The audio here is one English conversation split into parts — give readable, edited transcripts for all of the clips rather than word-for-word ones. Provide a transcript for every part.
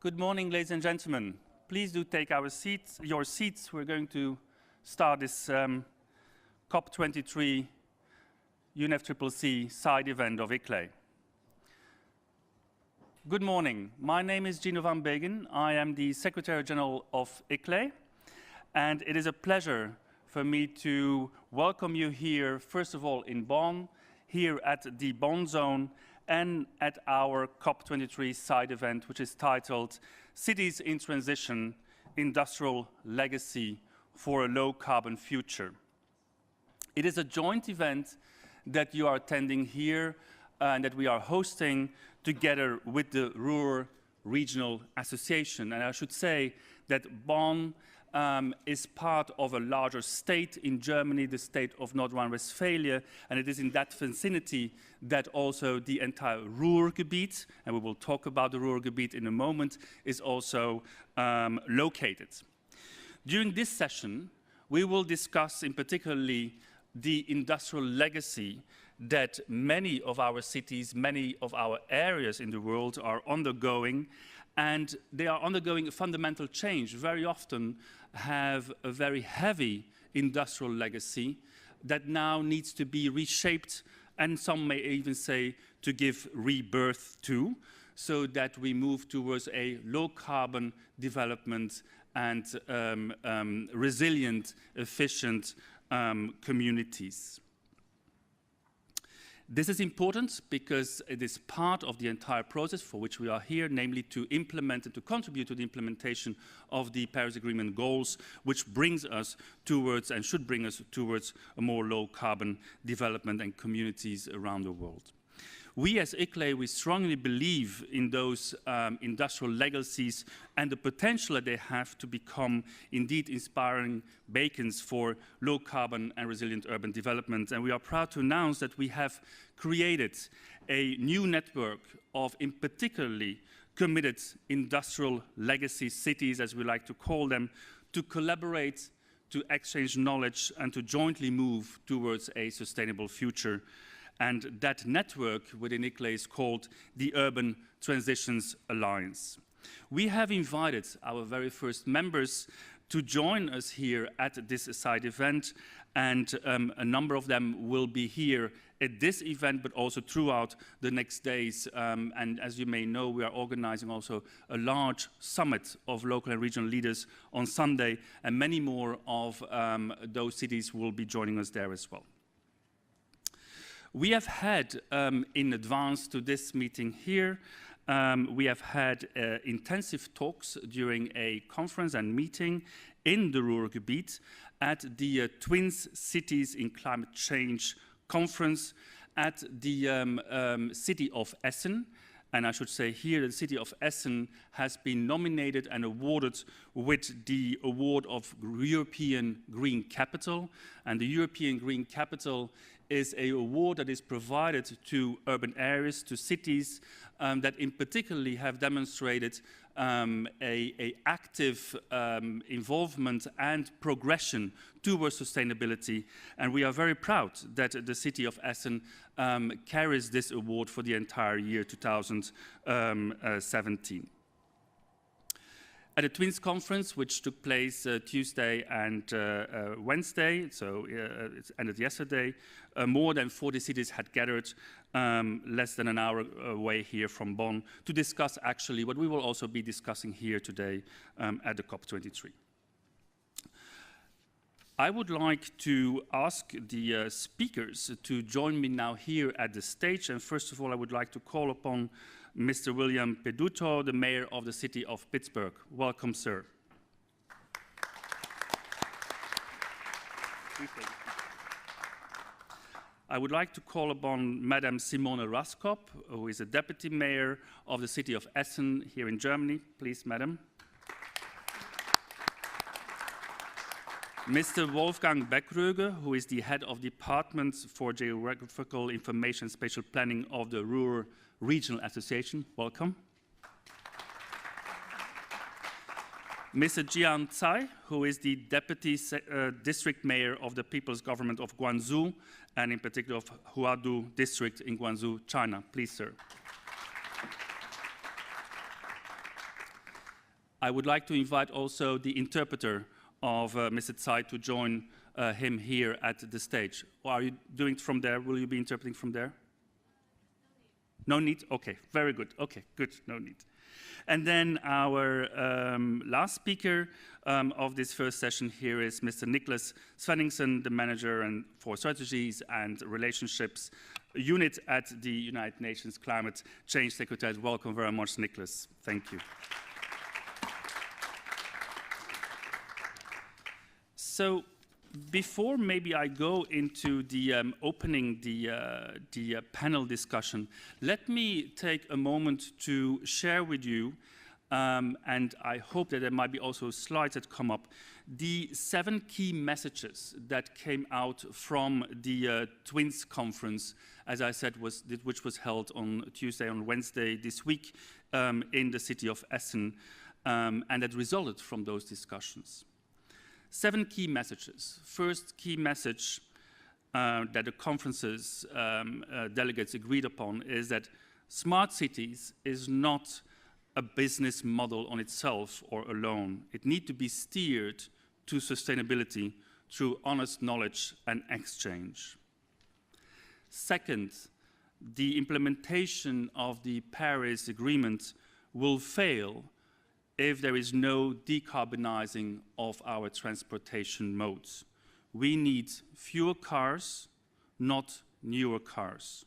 Good morning, ladies and gentlemen. Please do take your seats. We're going to start this COP23 UNFCCC side event of ICLEI. Good morning. My name is Gino van Begen. I am the Secretary General of ICLEI, and it is a pleasure for me to welcome you here, first of all in Bonn, here at the Bonn Zone, and at our COP23 side event, which is titled Cities in Transition, Industrial Legacy for a Low-Carbon Future. It is a joint event that you are attending here and that we are hosting together with the Ruhr Regional Association. And I should say that Bonn is part of a larger state in Germany, the state of North Rhine-Westphalia, and it is in that vicinity that also the entire Ruhrgebiet, and we will talk about the Ruhrgebiet in a moment, is also located. During this session, we will discuss in particularly the industrial legacy that many of our cities, many of our areas in the world are undergoing, and they are undergoing a fundamental change. Very often have a very heavy industrial legacy that now needs to be reshaped, and some may even say to give rebirth to, so that we move towards a low-carbon development and resilient, efficient communities. This is important because it is part of the entire process for which we are here, namely to implement and to contribute to the implementation of the Paris Agreement goals, which brings us towards and should bring us towards a more low-carbon development and communities around the world. We as ICLEI, we strongly believe in those industrial legacies and the potential that they have to become indeed inspiring beacons for low carbon and resilient urban development. And we are proud to announce that we have created a new network of in particularly committed industrial legacy cities, as we like to call them, to collaborate, to exchange knowledge and to jointly move towards a sustainable future. And that network within ICLEI is called the Urban Transitions Alliance. We have invited our very first members to join us here at this side event, and a number of them will be here at this event, but also throughout the next days. And as you may know, we are organizing also a large summit of local and regional leaders on Sunday, and many more of those cities will be joining us there as well. We have had, in advance to this meeting here, we have had intensive talks during a conference and meeting in the Ruhrgebiet at the Twins Cities in Climate Change conference at the city of Essen. And I should say here the city of Essen has been nominated and awarded with the award of European Green Capital. And the European Green Capital is an award that is provided to urban areas, to cities that in particularly have demonstrated a active involvement and progression towards sustainability. And we are very proud that the city of Essen carries this award for the entire year 2017. At the Twins Conference, which took place Tuesday and Wednesday, so it ended yesterday, more than 40 cities had gathered less than an hour away here from Bonn to discuss actually what we will also be discussing here today at the COP23. I would like to ask the speakers to join me now here at the stage, and first of all I would like to call upon Mr. William Peduto, the mayor of the city of Pittsburgh. Welcome, sir. I would like to call upon Madam Simone Raskob, who is a deputy mayor of the city of Essen here in Germany. Please, madam. Mr. Wolfgang Beckröge, who is the head of Department for Geographical Information and Spatial Planning of the Ruhr Regional Association. Welcome. Mr. Jian, who is the Deputy District Mayor of the People's Government of Guangzhou, and in particular of Huadu District in Guangzhou, China. Please, sir. I would like to invite also the interpreter of Mr. Tsai to join him here at the stage. Or are you doing it from there? Will you be interpreting from there? No need? Okay, very good. Okay, good, no need. And then our last speaker of this first session here is Mr. Nicholas Svenningsson, the manager for strategies and relationships unit at the United Nations Climate Change Secretariat. Welcome very much, Nicholas. Thank you. So, before maybe I go into the opening the panel discussion, let me take a moment to share with you, and I hope that there might be also slides that come up, the 7 key messages that came out from the Twins conference, as I said, which was held on Tuesday and Wednesday this week in the city of Essen, and that resulted from those discussions. 7 key messages. First key message that the conference's delegates agreed upon is that smart cities is not a business model on itself or alone. It needs to be steered to sustainability through honest knowledge and exchange. Second, the implementation of the Paris Agreement will fail if there is no decarbonizing of our transportation modes. We need fewer cars, not newer cars.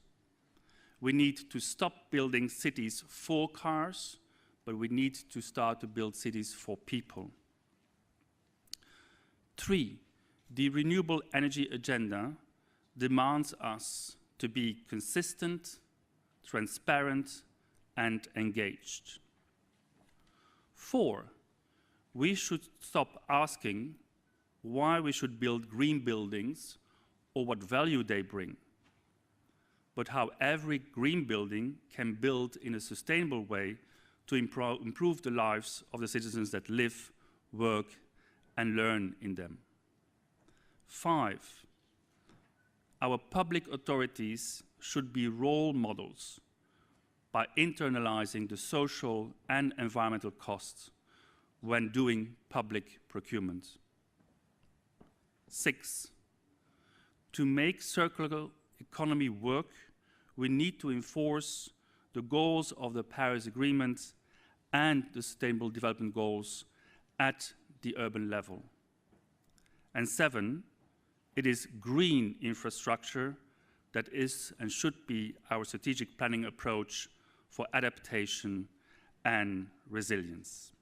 We need to stop building cities for cars, but we need to start to build cities for people. 3, the renewable energy agenda demands us to be consistent, transparent, and engaged. 4, we should stop asking why we should build green buildings or what value they bring, but how every green building can build in a sustainable way to improve the lives of the citizens that live, work, and learn in them. 5, our public authorities should be role models by internalizing the social and environmental costs when doing public procurement. 6, to make circular economy work, we need to enforce the goals of the Paris Agreement and the Sustainable Development Goals at the urban level. And 7, it is green infrastructure that is and should be our strategic planning approach for adaptation and resilience.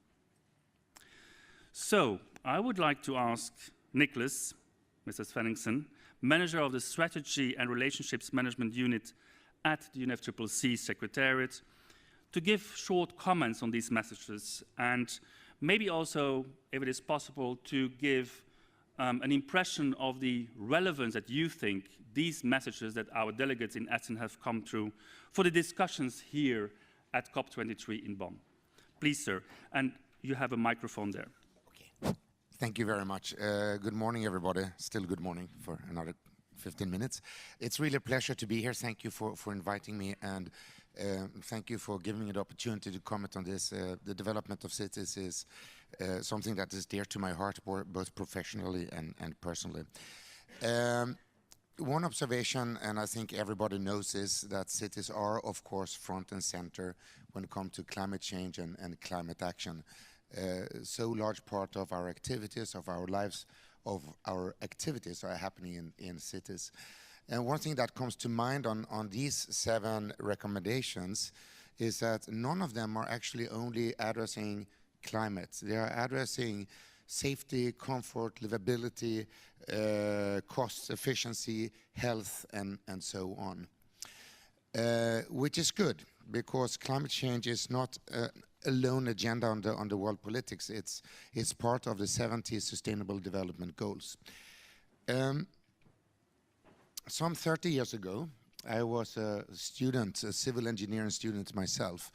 So, I would like to ask Nicholas, Mr. Svenningsson, manager of the Strategy and Relationships Management Unit at the UNFCCC Secretariat, to give short comments on these messages and maybe also, if it is possible, to give an impression of the relevance that you think these messages that our delegates in Essen have come through for the discussions here at COP23 in Bonn. Please, sir, and you have a microphone there. Okay. Thank you very much. Good morning, everybody. Still good morning for another 15 minutes. It's really a pleasure to be here. Thank you for inviting me, and thank you for giving me the opportunity to comment on this. The development of cities is something that is dear to my heart, both professionally and personally. One observation, and I think everybody knows, is that cities are, of course, front and center when it comes to climate change and climate action. So large part of our activities, of our lives, of our activities are happening in cities. And one thing that comes to mind on these 7 recommendations is that none of them are actually only addressing climate. They are addressing safety, comfort, livability, cost efficiency, health, and so on. Which is good, because climate change is not a lone agenda on the world politics. It's part of the 70 Sustainable Development Goals. Some 30 years ago, I was a student, a civil engineering student myself,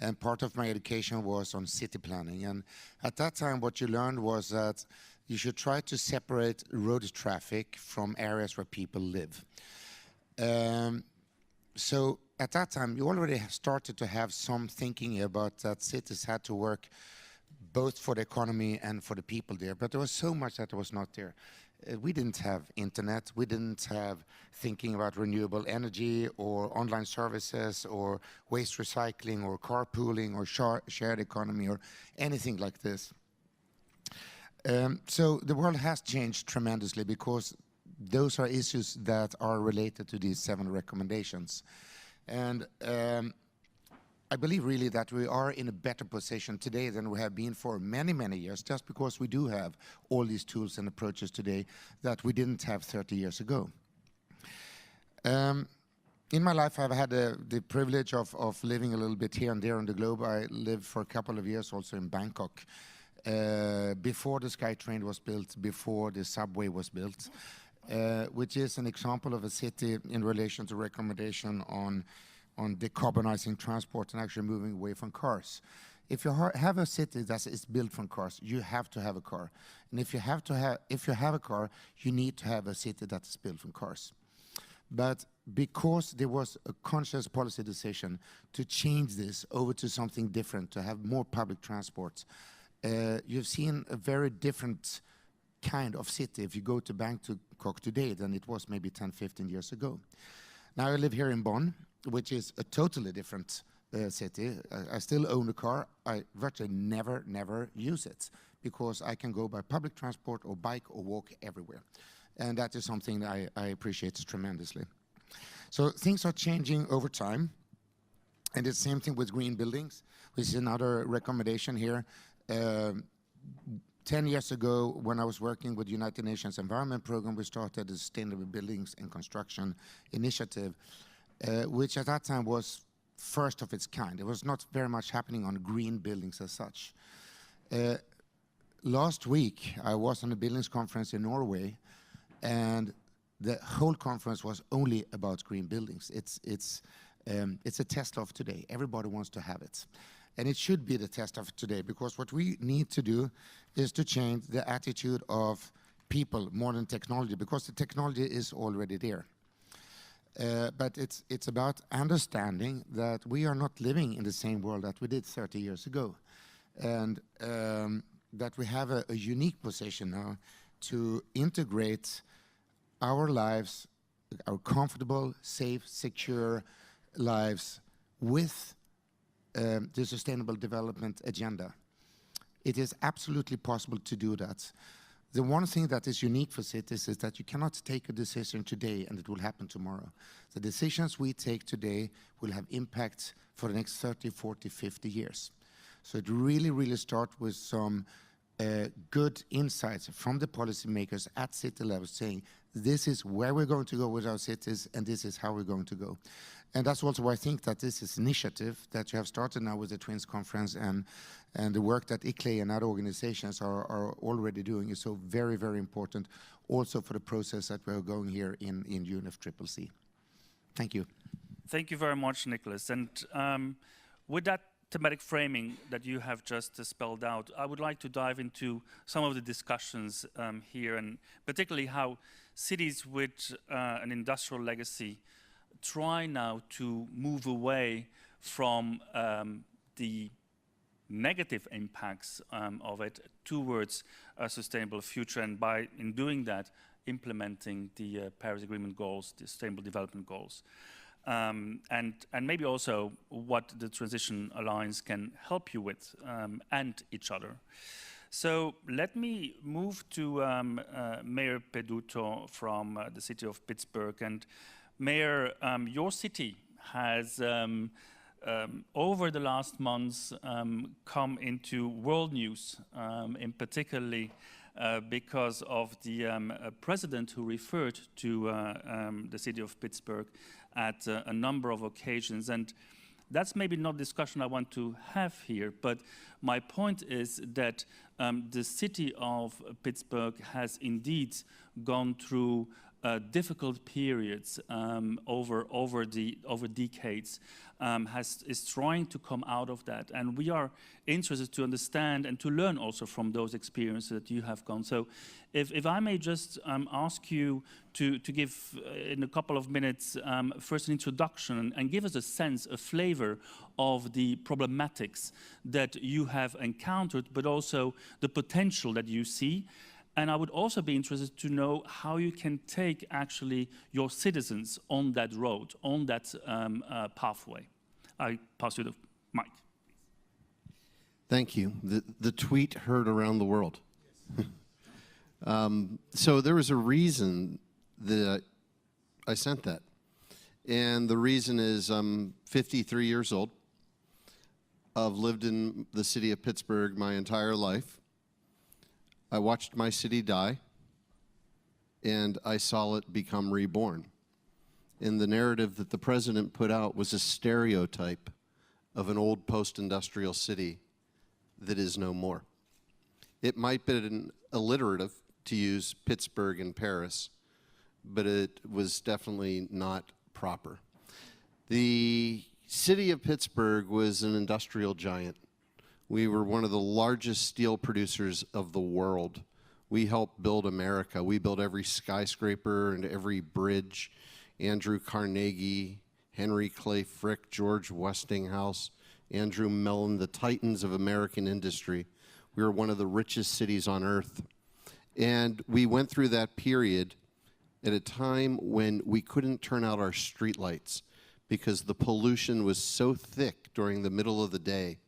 and part of my education was on city planning. And at that time, what you learned was that you should try to separate road traffic from areas where people live. So at that time, you already started to have some thinking about that cities had to work both for the economy and for the people there. But there was so much that was not there. We didn't have internet, we didn't have thinking about renewable energy or online services or waste recycling or carpooling or shared economy or anything like this. So the world has changed tremendously because those are issues that are related to these 7 recommendations. And I believe really that we are in a better position today than we have been for many, many years, just because we do have all these tools and approaches today that we didn't have 30 years ago. In my life, I've had the privilege of living a little bit here and there on the globe. I lived for a couple of years also in Bangkok, before the SkyTrain was built, before the subway was built, which is an example of a city in relation to recommendation on decarbonizing transport and actually moving away from cars. If you have a city that is built from cars, you have to have a car. And if you have a car, you need to have a city that is built from cars. But because there was a conscious policy decision to change this over to something different, to have more public transport, you've seen a very different kind of city if you go to Bangkok today than it was maybe 10, 15 years ago. Now I live here in Bonn, which is a totally different city. I still own a car. I virtually never use it because I can go by public transport or bike or walk everywhere. And that is something that I appreciate tremendously. So things are changing over time. And it's the same thing with green buildings, which is another recommendation here. 10 years ago, when I was working with the United Nations Environment Program, we started the Sustainable Buildings and Construction Initiative, which at that time was first of its kind. It was not very much happening on green buildings as such. Last week, I was on a buildings conference in Norway, and the whole conference was only about green buildings. It's a test of today. Everybody wants to have it. And it should be the test of today, because what we need to do is to change the attitude of people more than technology, because the technology is already there. But it's about understanding that we are not living in the same world that we did 30 years ago. And that we have a unique position now to integrate our lives, our comfortable, safe, secure lives with the Sustainable Development Agenda. It is absolutely possible to do that. The one thing that is unique for cities is that you cannot take a decision today and it will happen tomorrow. The decisions we take today will have impact for the next 30, 40, 50 years. So it really starts with some good insights from the policymakers at city level saying, this is where we're going to go with our cities and this is how we're going to go. And that's also why I think that this initiative that you have started now with the Twins Conference and the work that ICLEI and other organizations are already doing is so very, very important also for the process that we're going here in UNFCCC. Thank you. Thank you very much, Nicholas. And with that thematic framing that you have just spelled out, I would like to dive into some of the discussions here, and particularly how cities with an industrial legacy try now to move away from the negative impacts of it towards a sustainable future, and in doing that, implementing the Paris Agreement goals, the Sustainable Development Goals. And maybe also what the Transition Alliance can help you with and each other. So let me move to Mayor Peduto from the city of Pittsburgh. And Mayor, your city has over the last months come into world news, in particularly because of the president who referred to the city of Pittsburgh at a number of occasions. And that's maybe not discussion I want to have here, but my point is that the city of Pittsburgh has indeed gone through difficult periods over decades is trying to come out of that, and we are interested to understand and to learn also from those experiences that you have gone. So, if I may just ask you to give in a couple of minutes first an introduction and give us a sense, a flavor of the problematics that you have encountered, but also the potential that you see. And I would also be interested to know how you can take actually your citizens on that road, on that pathway. I pass you the mic. Thank you. The tweet heard around the world. So there was a reason that I sent that. And the reason is I'm 53 years old. I've lived in the city of Pittsburgh my entire life. I watched my city die, and I saw it become reborn. And the narrative that the president put out was a stereotype of an old post-industrial city that is no more. It might be an alliterative to use Pittsburgh and Paris, but it was definitely not proper. The city of Pittsburgh was an industrial giant. We were one of the largest steel producers of the world. We helped build America. We built every skyscraper and every bridge. Andrew Carnegie, Henry Clay Frick, George Westinghouse, Andrew Mellon, the titans of American industry. We were one of the richest cities on earth. And we went through that period at a time when we couldn't turn out our streetlights because the pollution was so thick during the middle of the day.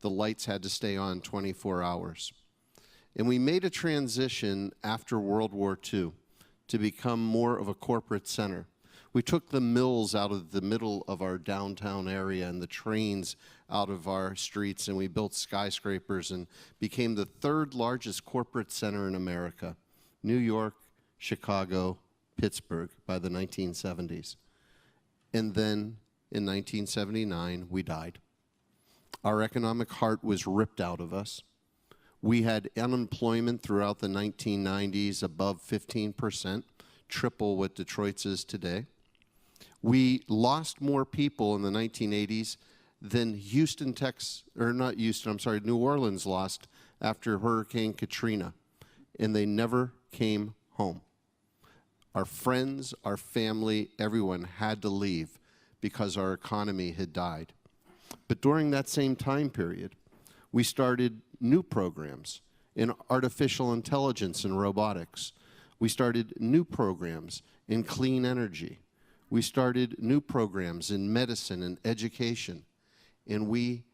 The lights had to stay on 24 hours. And we made a transition after World War II to become more of a corporate center. We took the mills out of the middle of our downtown area and the trains out of our streets, and we built skyscrapers and became the third largest corporate center in America. New York, Chicago, Pittsburgh by the 1970s. And then in 1979, we died. Our economic heart was ripped out of us. We had unemployment throughout the 1990s above 15%, triple what Detroit's is today. We lost more people in the 1980s than New Orleans lost after Hurricane Katrina, and they never came home. Our friends, our family, everyone had to leave because our economy had died. But during that same time period, we started new programs in artificial intelligence and robotics. We started new programs in clean energy. We started new programs in medicine and education. And we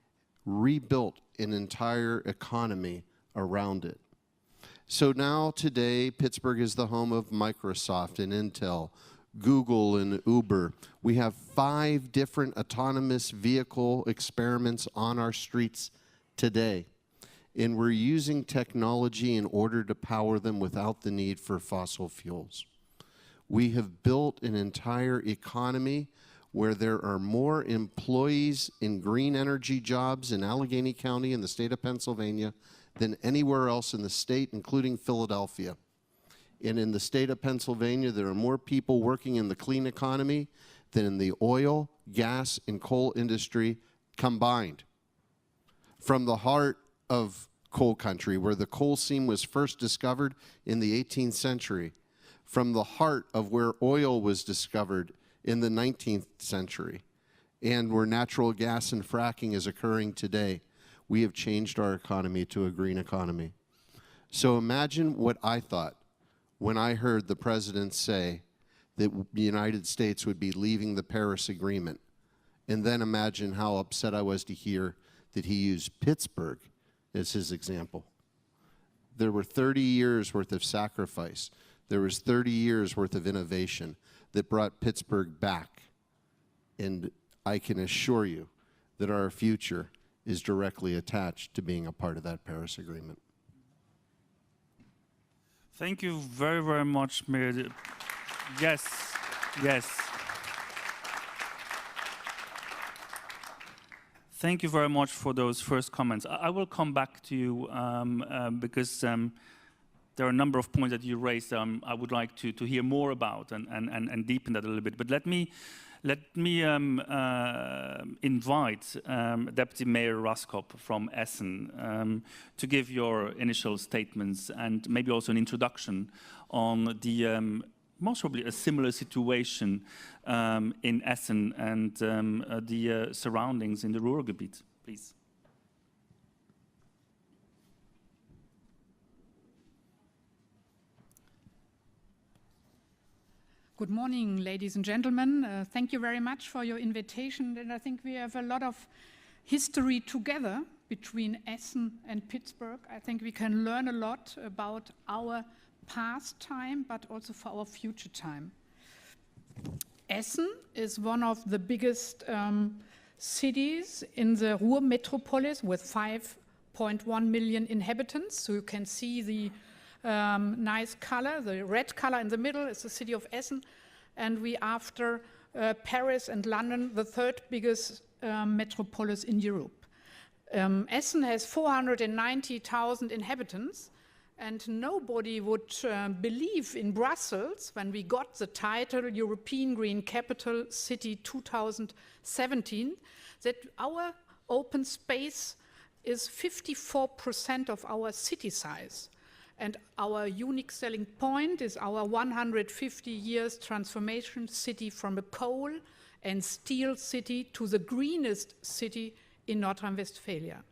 rebuilt an entire economy around it. So now today, Pittsburgh is the home of Microsoft and Intel, Google and Uber. We have 5 different autonomous vehicle experiments on our streets today. And we're using technology in order to power them without the need for fossil fuels. We have built an entire economy where there are more employees in green energy jobs in Allegheny County in the state of Pennsylvania than anywhere else in the state, including Philadelphia. And in the state of Pennsylvania, there are more people working in the clean economy than in the oil, gas, and coal industry combined. From the heart of coal country, where the coal seam was first discovered in the 18th century, from the heart of where oil was discovered in the 19th century, and where natural gas and fracking is occurring today, we have changed our economy to a green economy. So imagine what I thought when I heard the president say that the United States would be leaving the Paris Agreement, and then imagine how upset I was to hear that he used Pittsburgh as his example. There were 30 years worth of sacrifice. There was 30 years worth of innovation that brought Pittsburgh back. And I can assure you that our future is directly attached to being a part of that Paris Agreement. Thank you very, very much, Mayor. Yes, yes. Thank you very much for those first comments. I will come back to you because there are a number of points that you raised I would like to hear more about and deepen that a little bit. But let me invite Deputy Mayor Raskob from Essen to give your initial statements and maybe also an introduction on the most probably a similar situation in Essen and the surroundings in the Ruhrgebiet, please. Good morning, ladies and gentlemen. Thank you very much for your invitation. And I think we have a lot of history together between Essen and Pittsburgh. I think we can learn a lot about our past time, but also for our future time. Essen is one of the biggest cities in the Ruhr metropolis with 5.1 million inhabitants. So you can see the nice color. The red color in the middle is the city of Essen, and we, after Paris and London, the third biggest metropolis in Europe. Essen has 490,000 inhabitants, and nobody would believe in Brussels when we got the title European Green Capital City 2017 that our open space is 54% of our city size. And our unique selling point is our 150 years transformation city from a coal and steel city to the greenest city in North Rhine-Westphalia.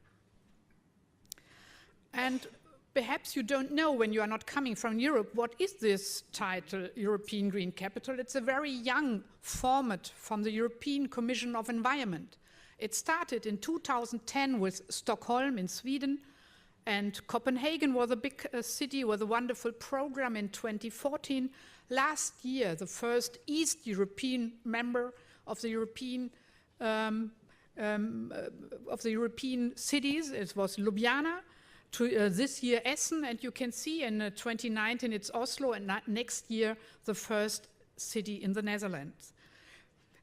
And perhaps you don't know, when you are not coming from Europe, what is this title, European Green Capital? It's a very young format from the European Commission of Environment. It started in 2010 with Stockholm in Sweden, and Copenhagen was a big city with a wonderful program in 2014. Last year, the first East European member of the European cities, it was Ljubljana. This year Essen, and you can see in 2019 it's Oslo, and next year the first city in the Netherlands.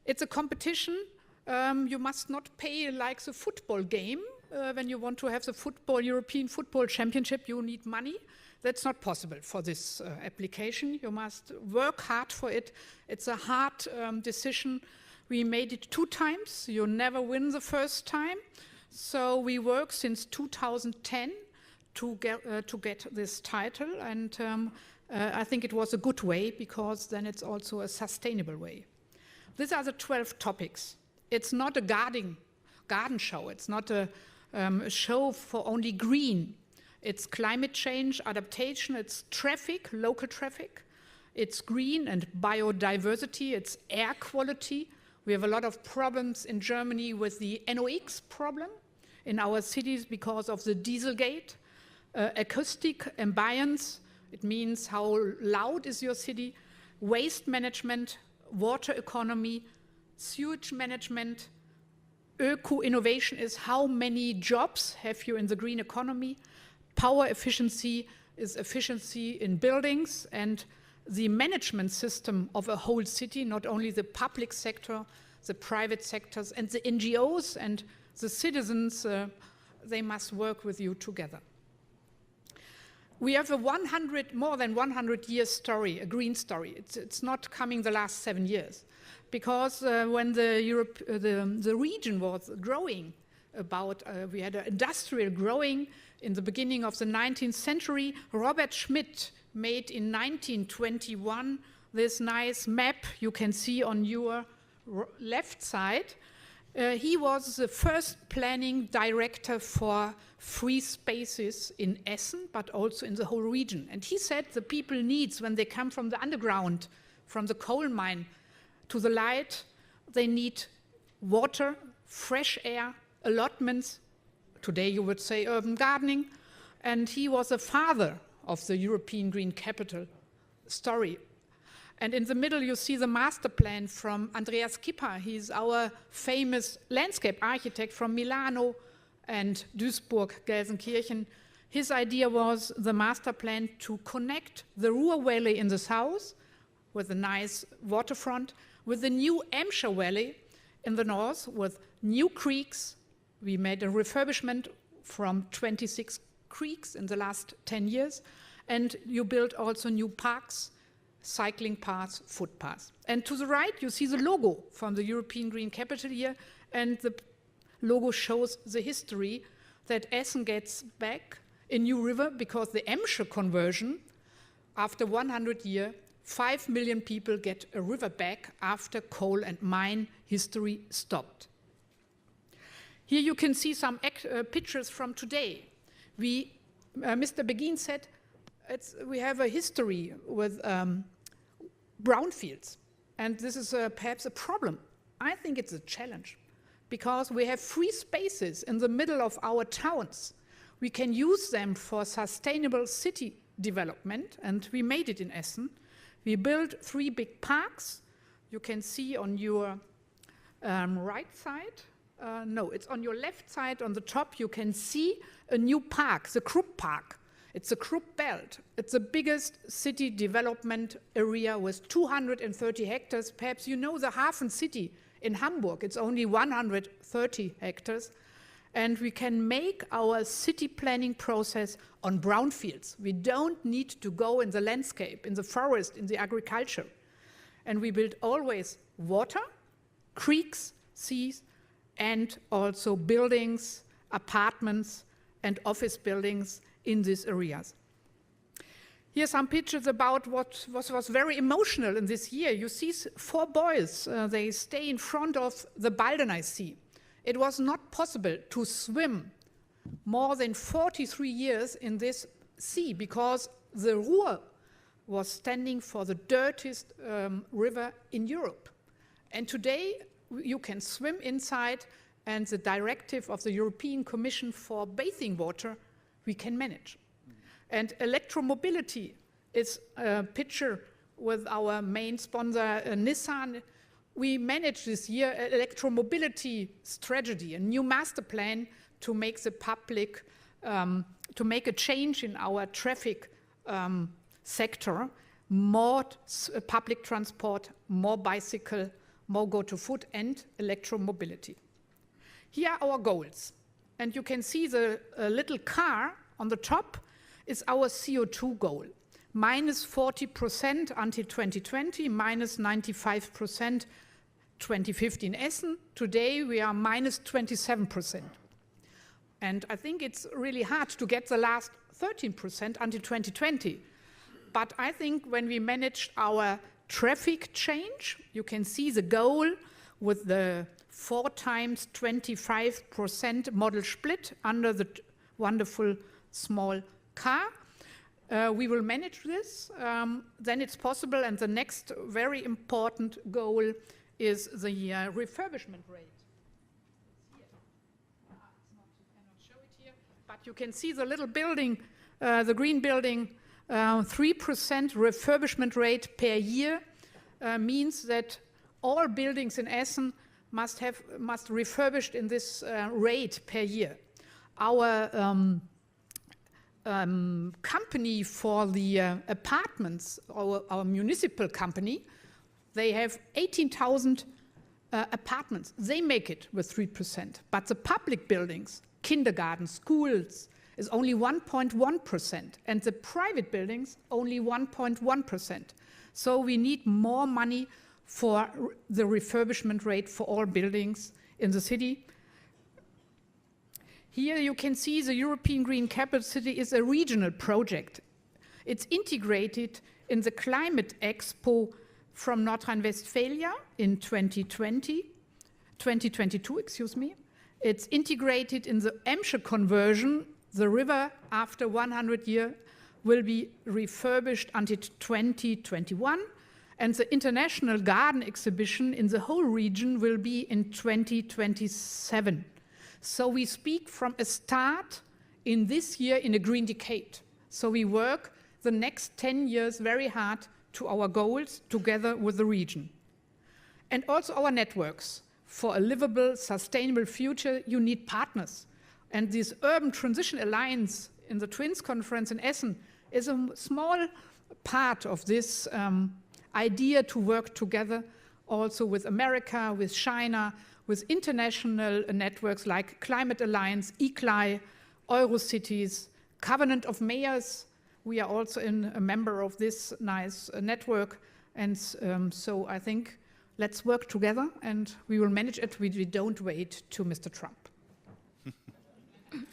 It's a competition. You must not pay like the football game. When you want to have the European Football Championship, you need money. That's not possible for this application. You must work hard for it. It's a hard decision. We made it 2 times. You never win the first time. So we work since 2010 to get this title, and I think it was a good way, because then it's also a sustainable way. These are the 12 topics. It's not a garden show. It's not a show for only green. It's climate change, adaptation, it's traffic, local traffic, it's green and biodiversity, it's air quality. We have a lot of problems in Germany with the NOx problem in our cities because of the Dieselgate. Acoustic ambience, it means how loud is your city. Waste management, water economy, sewage management. Eco-innovation is how many jobs have you in the green economy. Power efficiency is efficiency in buildings, and the management system of a whole city, not only the public sector, the private sectors, and the NGOs and the citizens, they must work with you together. We have a more than 100-year story, a green story. It's not coming the last 7 years. Because when the region was growing, we had an industrial growing in the beginning of the 19th century. Robert Schmidt made in 1921 this nice map you can see on your left side. He was the first planning director for free spaces in Essen, but also in the whole region. And he said the people needs, when they come from the underground, from the coal mine, to the light, they need water, fresh air, allotments. Today you would say urban gardening. And he was a father of the European Green Capital story. And in the middle you see the master plan from Andreas Kipper. He's our famous landscape architect from Milano and Duisburg, Gelsenkirchen. His idea was the master plan to connect the Ruhr Valley in the south with a nice waterfront, with the new Emscher Valley in the north, with new creeks. We made a refurbishment from 26 creeks in the last 10 years. and you build also new parks, cycling paths, footpaths. And to the right, you see the logo from the European Green Capital here, and the logo shows the history that Essen gets back a new river because the Emsche conversion, after 100 years, 5 million people get a river back after coal and mine history stopped. Here you can see some pictures from today. Mr. Begin said we have a history with brownfields, and this is perhaps a problem. I think it's a challenge because we have free spaces in the middle of our towns. We can use them for sustainable city development, and we made it in Essen. We built 3 big parks. You can see on your right side. No, it's on your left side on the top. You can see a new park, the Krupp Park. It's a Krupp Belt. It's the biggest city development area with 230 hectares. Perhaps you know the Hafen City in Hamburg. It's only 130 hectares. And we can make our city planning process on brownfields. We don't need to go in the landscape, in the forest, in the agriculture. And we build always water, creeks, seas, and also buildings, apartments, and office buildings in these areas. Here are some pictures about what was very emotional in this year. You see 4 boys, they stay in front of the Baldeneys Sea. It was not possible to swim more than 43 years in this sea because the Ruhr was standing for the dirtiest river in Europe. And today you can swim inside, and the directive of the European Commission for bathing water we can manage. And electromobility is a picture with our main sponsor Nissan. We managed this year electromobility strategy, a new master plan to make the public, to make a change in our traffic sector, more public transport, more bicycle, more go to foot, and electromobility. Here are our goals. And you can see the little car on the top is our CO2 goal. Minus 40% until 2020, minus 95% 2050 in Essen. Today we are minus 27%. And I think it's really hard to get the last 13% until 2020. But I think when we managed our traffic change, you can see the goal with the 4 times 25% model split under the wonderful small car. We will manage this, then it's possible, and the next very important goal is the refurbishment rate. You cannot show it here, but you can see the little building, the green building, 3% refurbishment rate per year means that all buildings in Essen must refurbished in this rate per year. Our company for the apartments, our municipal company, they have 18,000 apartments. They make it with 3%. But the public buildings, kindergarten, schools, is only 1.1%. And the private buildings, only 1.1%. So we need more money for the refurbishment rate for all buildings in the city. Here you can see the European Green Capital City is a regional project. It's integrated in the Climate Expo from North Rhine-Westphalia in 2022, excuse me. It's integrated in the Emsche conversion. The river, after 100 years, will be refurbished until 2021. And the International Garden Exhibition in the whole region will be in 2027. So we speak from a start in this year in a green decade. So we work the next 10 years very hard to our goals together with the region. And also our networks. For a livable, sustainable future, you need partners. And this Urban Transition Alliance in the Twins Conference in Essen is a small part of this idea to work together also with America, with China, with international networks like Climate Alliance, ICLEI, Eurocities, Covenant of Mayors, we are also a member of this nice network. And so I think let's work together and we will manage it. We don't wait to Mr. Trump.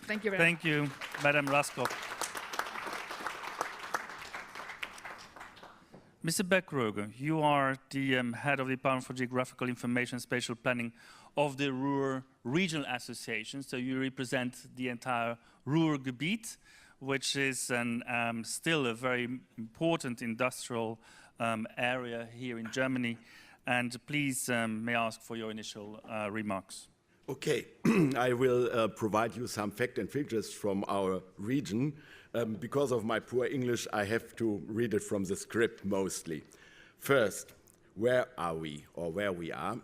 Thank you very much. Thank you, Madam Raskob. Mr. Beckröge, you are the head of the Department for Geographical Information and Spatial Planning of the Ruhr Regional Association. So you represent the entire Ruhrgebiet, which is still a very important industrial area here in Germany. And please, may I ask for your initial remarks. Okay, I will provide you some facts and figures from our region. Because of my poor English, I have to read it from the script mostly. First, where are we, or where we are?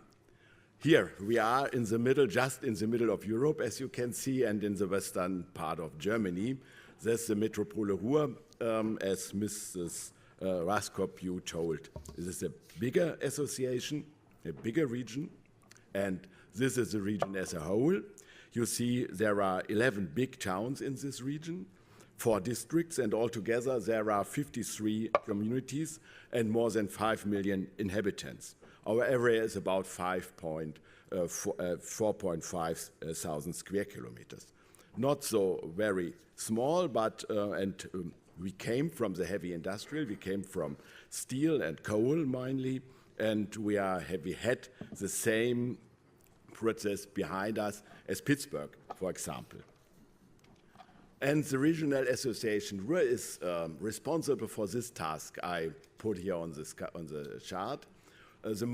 Here, we are in the middle, just in the middle of Europe, as you can see, and in the western part of Germany. There's the Metropole Ruhr, as Mrs. Raskob you told. This is a bigger association, a bigger region, and this is the region as a whole. You see there are 11 big towns in this region, 4 districts, and altogether there are 53 communities and more than 5 million inhabitants. Our area is about 4.5 thousand square kilometers. Not so very small, but we came from the heavy industrial, we came from steel and coal mainly, and we had the same process behind us as Pittsburgh, for example. And the regional association Ruhr is responsible for this task I put here on the chart. The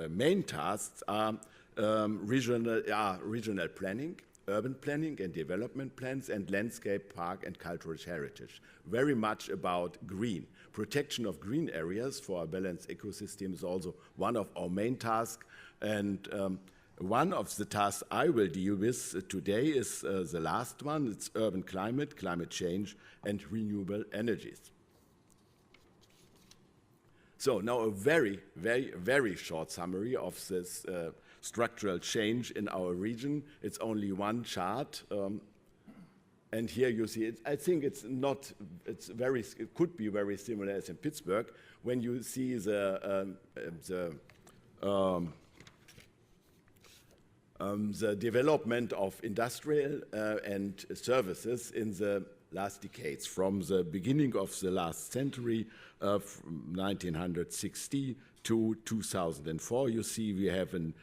main tasks are regional planning, urban planning and development plans, and landscape, park and cultural heritage. Very much about green. Protection of green areas for a balanced ecosystem is also one of our main tasks. And one of the tasks I will deal with today is the last one. It's urban climate, climate change, and renewable energies. So now a very, very, very short summary of this structural change in our region. It's only one chart. And here you see it. I think it could be very similar as in Pittsburgh when you see the development of industrial and services in the last decades, from the beginning of the last century of 1960 to 2004. You see we have a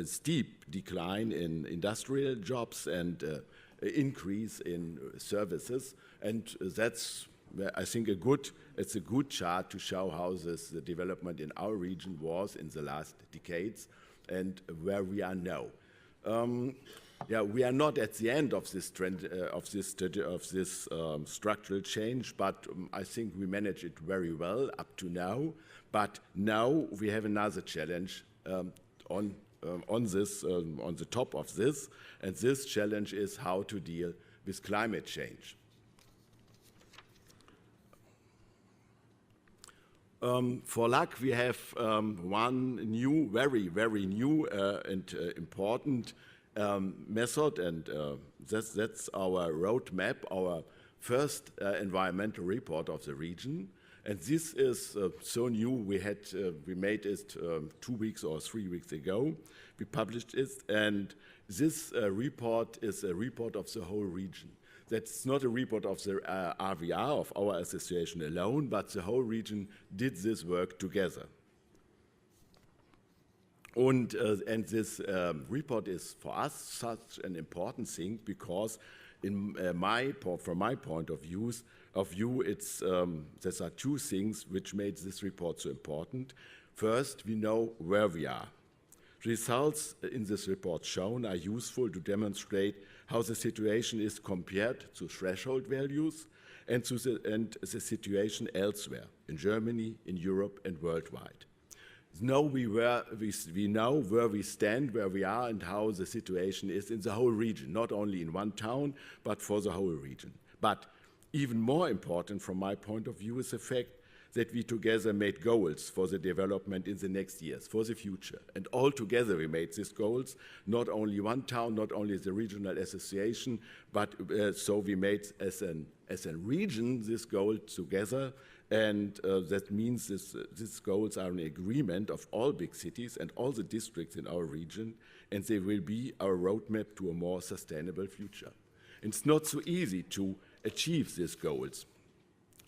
steep decline in industrial jobs and increase in services, and that's, I think, it's a good chart to show how the development in our region was in the last decades and where we are now. We are not at the end of this trend, of this structural change, but I think we manage it very well up to now. But now we have another challenge on the top of this, and this challenge is how to deal with climate change. For luck, we have one new, very, very new and important method, and that's our roadmap, our first environmental report of the region. And this is so new. We made it 2 weeks or 3 weeks ago. We published it, and this report is a report of the whole region. That's not a report of the RVR, of our association alone, but the whole region did this work together. And this report is for us such an important thing because, from my point of view, there are 2 things which made this report so important. First, we know where we are. Results in this report shown are useful to demonstrate how the situation is compared to threshold values and the situation elsewhere, in Germany, in Europe, and worldwide. Now we know where we stand, where we are, and how the situation is in the whole region, not only in one town, but for the whole region. But even more important from my point of view is the fact that we together made goals for the development in the next years, for the future. And all together we made these goals, not only one town, not only the regional association, but so we made as a region this goal together. And that means these goals are an agreement of all big cities and all the districts in our region, and they will be our roadmap to a more sustainable future. It's not so easy to achieve these goals.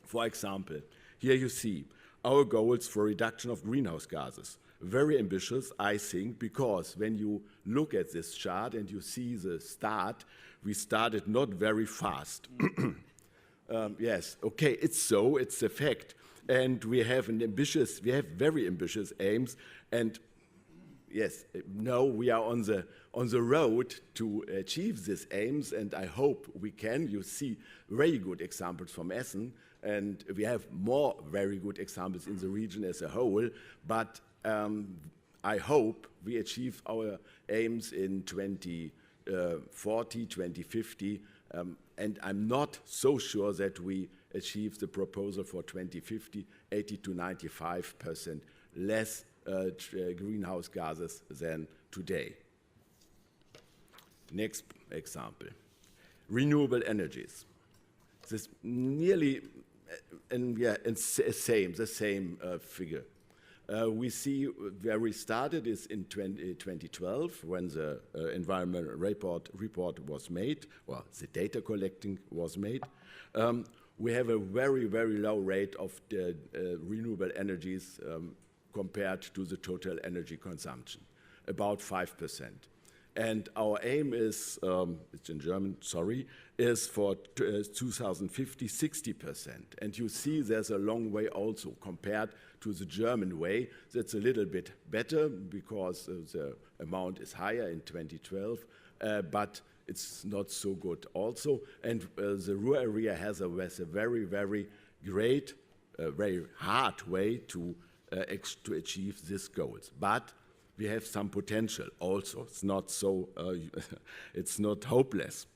For example, here you see our goals for reduction of greenhouse gases. Very ambitious, I think, because when you look at this chart and you see the start, we started not very fast. Yes, okay, it's a fact. And we have very ambitious aims, and yes, now we are on the road to achieve these aims, and I hope we can. You see very good examples from Essen, and we have more very good examples in the region as a whole, but I hope we achieve our aims in 2040, 2050, and I'm not so sure that we achieve the proposal for 2050, 80 to 95% less greenhouse gases than today. Next example, renewable energies. This nearly, the same figure. We see where we started is in 2012 when the environmental report was made, or the data collecting was made. We have a very, very low rate of renewable energies compared to the total energy consumption, about 5%. And our aim is, it's in German, sorry, is for 2050, 60%. And you see there's a long way also compared to the German way. That's a little bit better because the amount is higher in 2012, but it's not so good also. And the Ruhr area has a very, very great, very hard way to achieve these goals. But we have some potential also. It's not so, it's not hopeless.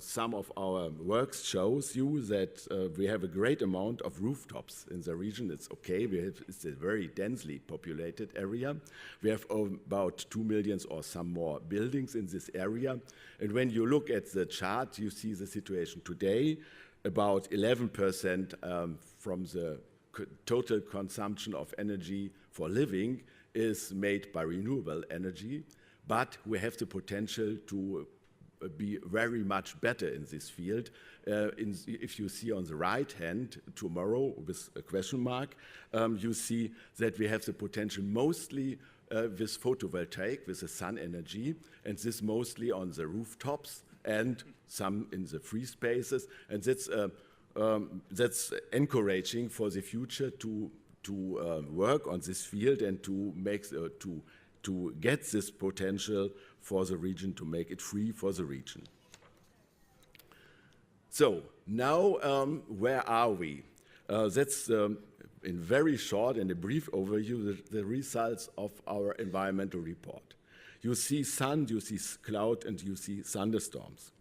Some of our works shows you that we have a great amount of rooftops in the region. It's okay, it's a very densely populated area. We have about 2 million or some more buildings in this area. And when you look at the chart, you see the situation today. About 11% from the total consumption of energy for living is made by renewable energy, but we have the potential to be very much better in this field. If you see on the right hand tomorrow with a question mark, you see that we have the potential mostly with photovoltaic, with the sun energy, and this mostly on the rooftops and some in the free spaces, and that's encouraging for the future to work on this field and to make to get this potential for the region, to make it free for the region. So now where are we? That's in very short and a brief overview the results of our environmental report. You see sun, you see cloud, and you see thunderstorms.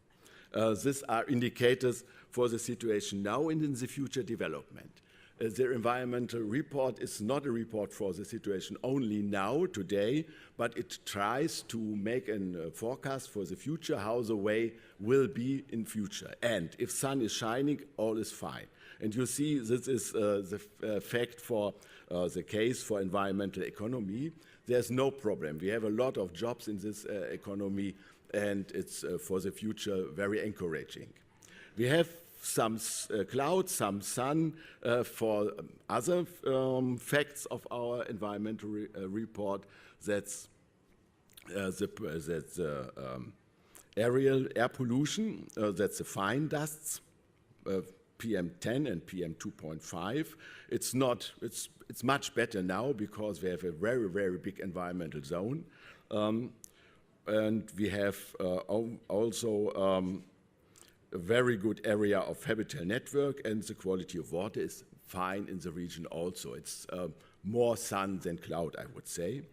These are indicators for the situation now and in the future development. The environmental report is not a report for the situation only now, today, but it tries to make a forecast for the future, how the way will be in future. And if sun is shining, all is fine. And you see this is the fact for the case for environmental economy. There's no problem. We have a lot of jobs in this economy, and it's for the future very encouraging. We have some clouds, some sun for other facts of our environmental report. That's air pollution, that's the fine dusts, PM10 and PM2.5. It's much better now because we have a very, very big environmental zone. And we have also a very good area of habitat network, and the quality of water is fine in the region also. It's more sun than cloud, I would say.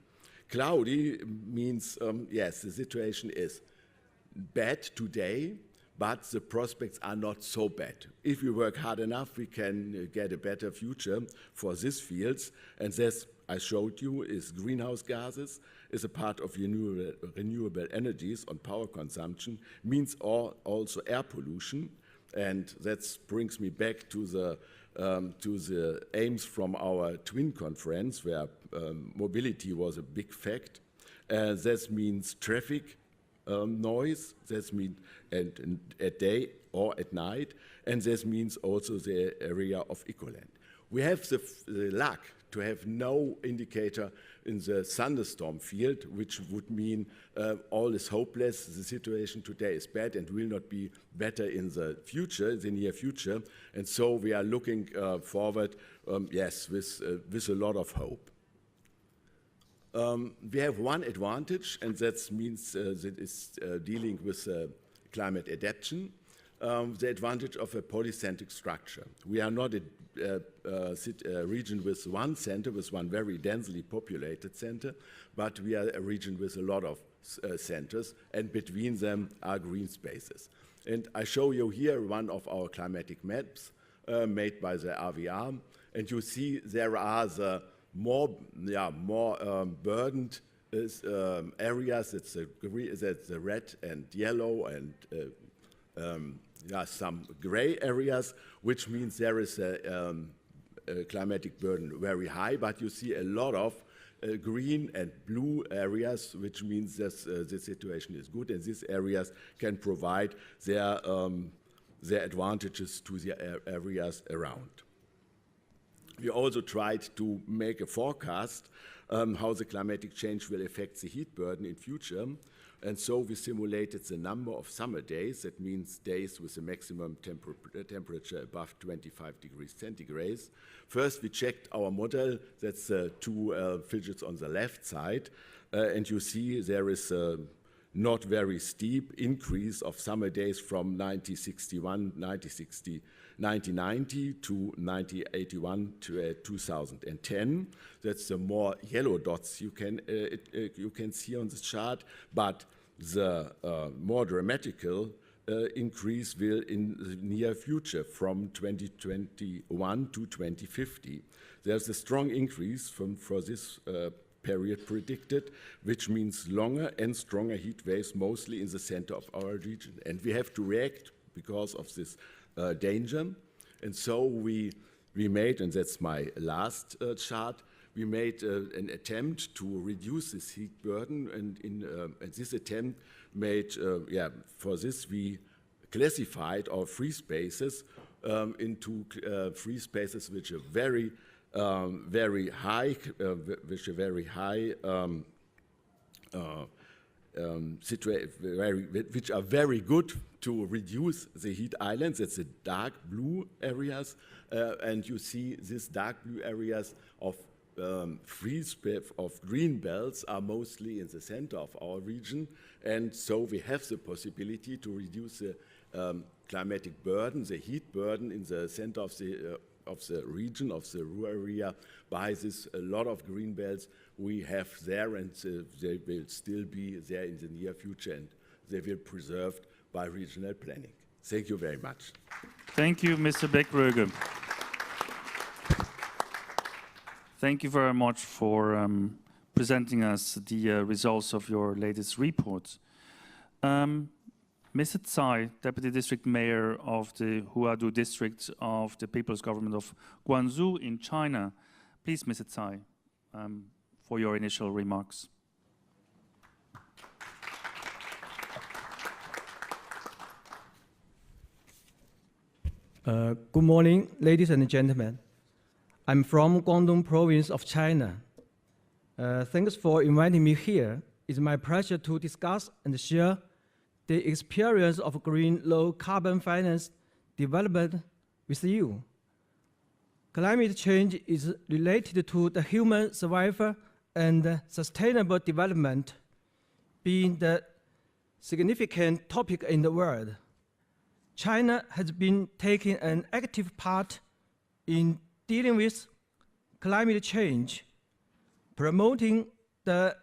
Cloudy means, yes, the situation is bad today, but the prospects are not so bad. If we work hard enough, we can get a better future for these fields, and this, I showed you, is greenhouse gases, is a part of renewable energies on power consumption, means also air pollution, and that brings me back to the aims from our twin conference, where mobility was a big fact. That means traffic noise, that means at day or at night, and this means also the area of ecoland. We have the luck to have no indicator in the thunderstorm field, which would mean all is hopeless, the situation today is bad and will not be better in the future, the near future, and so we are looking forward, yes, with a lot of hope. We have one advantage, and that means that is dealing with climate adaptation, the advantage of a polycentric structure. We are not a region with one center, with one very densely populated center, but we are a region with a lot of centers, and between them are green spaces. And I show you here one of our climatic maps made by the RVR, and you see there are the more burdened areas. It's the red and yellow and some gray areas, which means there is a climatic burden very high, but you see a lot of green and blue areas, which means that the situation is good, and these areas can provide their advantages to the areas around. We also tried to make a forecast how the climatic change will affect the heat burden in future. And so we simulated the number of summer days, that means days with a maximum temperature above 25 degrees centigrade. First, we checked our model, that's two figures on the left side, and you see there is a not very steep increase of summer days from 1990 to 1981 to 2010. That's the more yellow dots you can see on the chart, but the more dramatical increase will in the near future from 2021 to 2050. There's a strong increase for this period predicted, which means longer and stronger heat waves, mostly in the center of our region. And we have to react because of this danger. And so we made, and that's my last chart, we made an attempt to reduce this heat burden, and this attempt made, for this we classified our free spaces into free spaces which are very high, which are very good to reduce the heat islands. That's the dark blue areas, and you see these dark blue areas of green belts are mostly in the center of our region, and so we have the possibility to reduce the climatic burden, the heat burden in the center of the region, of the Ruhr area, by this a lot of green belts we have there, and they will still be there in the near future, and they will be preserved by regional planning. Thank you very much. Thank you, Mr. Beckröge. Thank you very much for presenting us the results of your latest report. Mr. Tsai, Deputy District Mayor of the Huadu District of the People's Government of Guangzhou in China. Please, Mr. Tsai, for your initial remarks. Good morning, ladies and gentlemen. I'm from Guangdong Province of China. Thanks for inviting me here. It's my pleasure to discuss and share the experience of green low-carbon finance development with you. Climate change is related to the human survival and sustainable development, being the significant topic in the world. China has been taking an active part in dealing with climate change, promoting the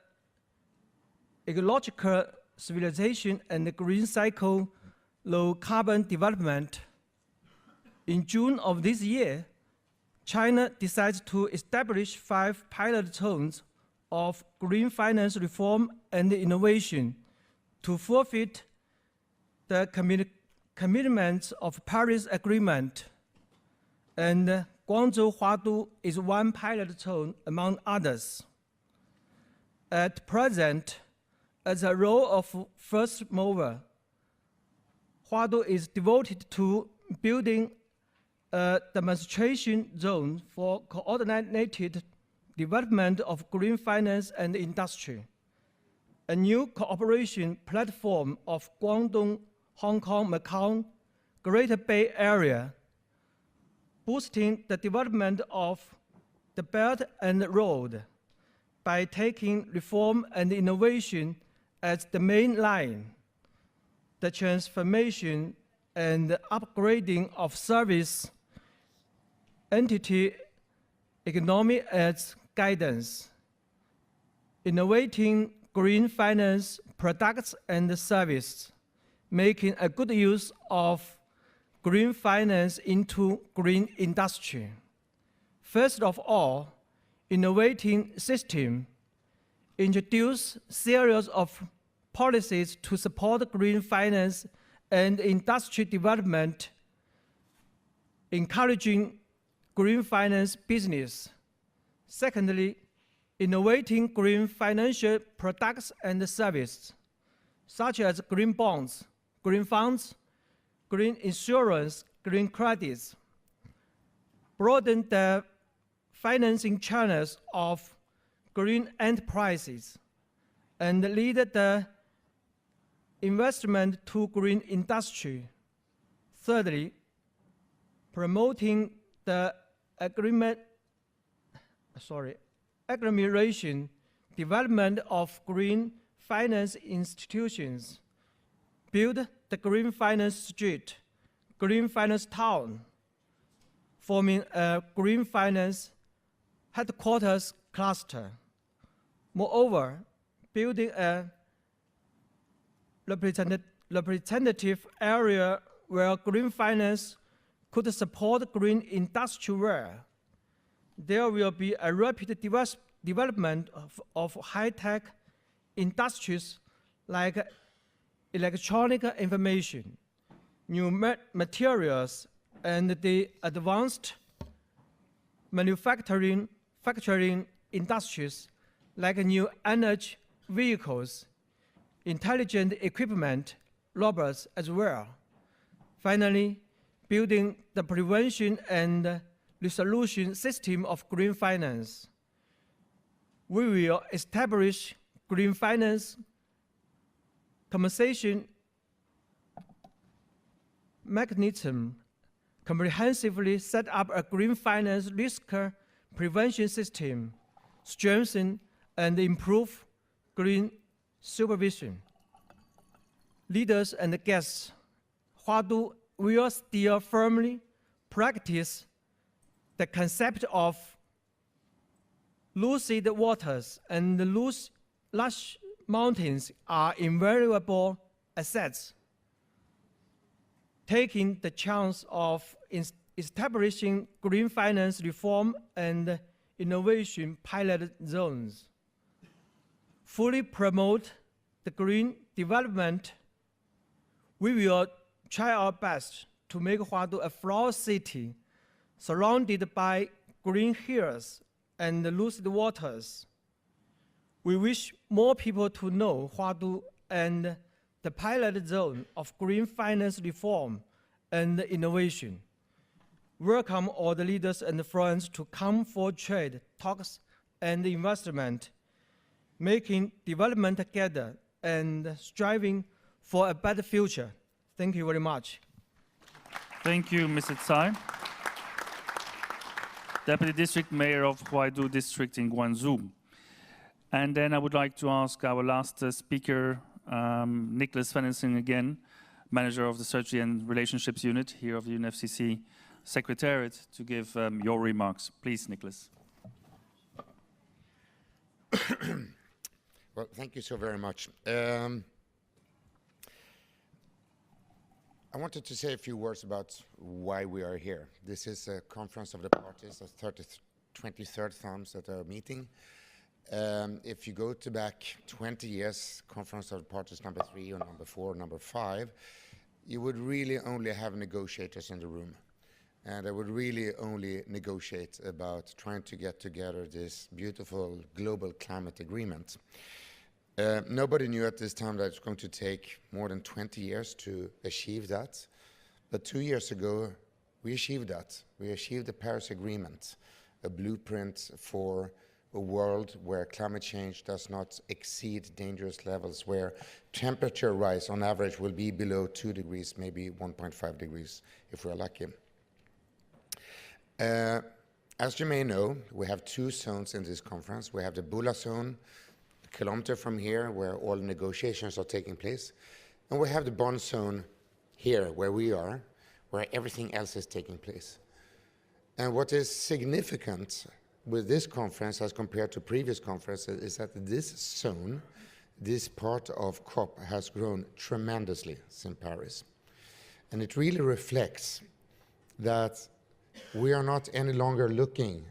ecological civilization and the green cycle low carbon development. In June of this year, China decided to establish 5 pilot zones of green finance reform and innovation to fulfill the commitments of Paris Agreement. And Guangzhou Huadu is one pilot zone among others. At present, as a role of first mover, Huadu is devoted to building a demonstration zone for coordinated development of green finance and industry, a new cooperation platform of Guangdong, Hong Kong, Macau, Greater Bay Area, boosting the development of the Belt and Road by taking reform and innovation as the main line, the transformation and upgrading of service entity economy as guidance, innovating green finance products and services, making a good use of green finance into green industry. First of all, innovating system, introduce series of policies to support green finance and industry development, encouraging green finance business. Secondly, innovating green financial products and services, such as green bonds, green funds, green insurance, green credits, broaden the financing channels of green enterprises, and lead the investment to green industry. Thirdly, promoting the agglomeration development of green finance institutions, build the green finance street, green finance town, forming a green finance headquarters cluster. Moreover, building a representative area where green finance could support green industry where there will be a rapid development of high-tech industries like electronic information, new materials, and the advanced manufacturing industries like new energy vehicles, intelligent equipment, robots as well. Finally, building the prevention and resolution system of green finance. We will establish green finance compensation mechanism, comprehensively set up a green finance risk prevention system, strengthen and improve green supervision. Leaders and guests, Huadu will still firmly practice the concept of lucid waters and lush mountains are invaluable assets. Taking the chance of establishing green finance reform and innovation pilot zones, fully promote the green development, we will try our best to make Huadu a flower city surrounded by green hills and lucid waters. We wish more people to know Huadu and the pilot zone of green finance reform and innovation. Welcome all the leaders and friends to come for trade, talks, and investment, making development together and striving for a better future. Thank you very much. Thank you, Mr. Tsai. Deputy District Mayor of Huaidu District in Guangzhou. And then I would like to ask our last speaker, Nicholas Fennessing again, Manager of the Strategy and Relationships Unit here of the UNFCCC Secretariat, to give your remarks. Please, Nicholas. Well, thank you so very much. I wanted to say a few words about why we are here. This is a conference of the parties, the 23rd time that are meeting. If you go to back 20 years, conference of the parties number 3 or number 4 or number 5, you would really only have negotiators in the room. And I would really only negotiate about trying to get together this beautiful global climate agreement. Nobody knew at this time that it's going to take more than 20 years to achieve that. But 2 years ago, we achieved that. We achieved the Paris Agreement, a blueprint for a world where climate change does not exceed dangerous levels, where temperature rise on average will be below 2 degrees, maybe 1.5 degrees if we're lucky. As you may know, we have 2 zones in this conference. We have the Bula zone, a kilometer from here, where all negotiations are taking place. And we have the Bonn zone here, where we are, where everything else is taking place. And what is significant with this conference as compared to previous conferences is that this zone, this part of COP, has grown tremendously since Paris. And it really reflects that we are not any longer looking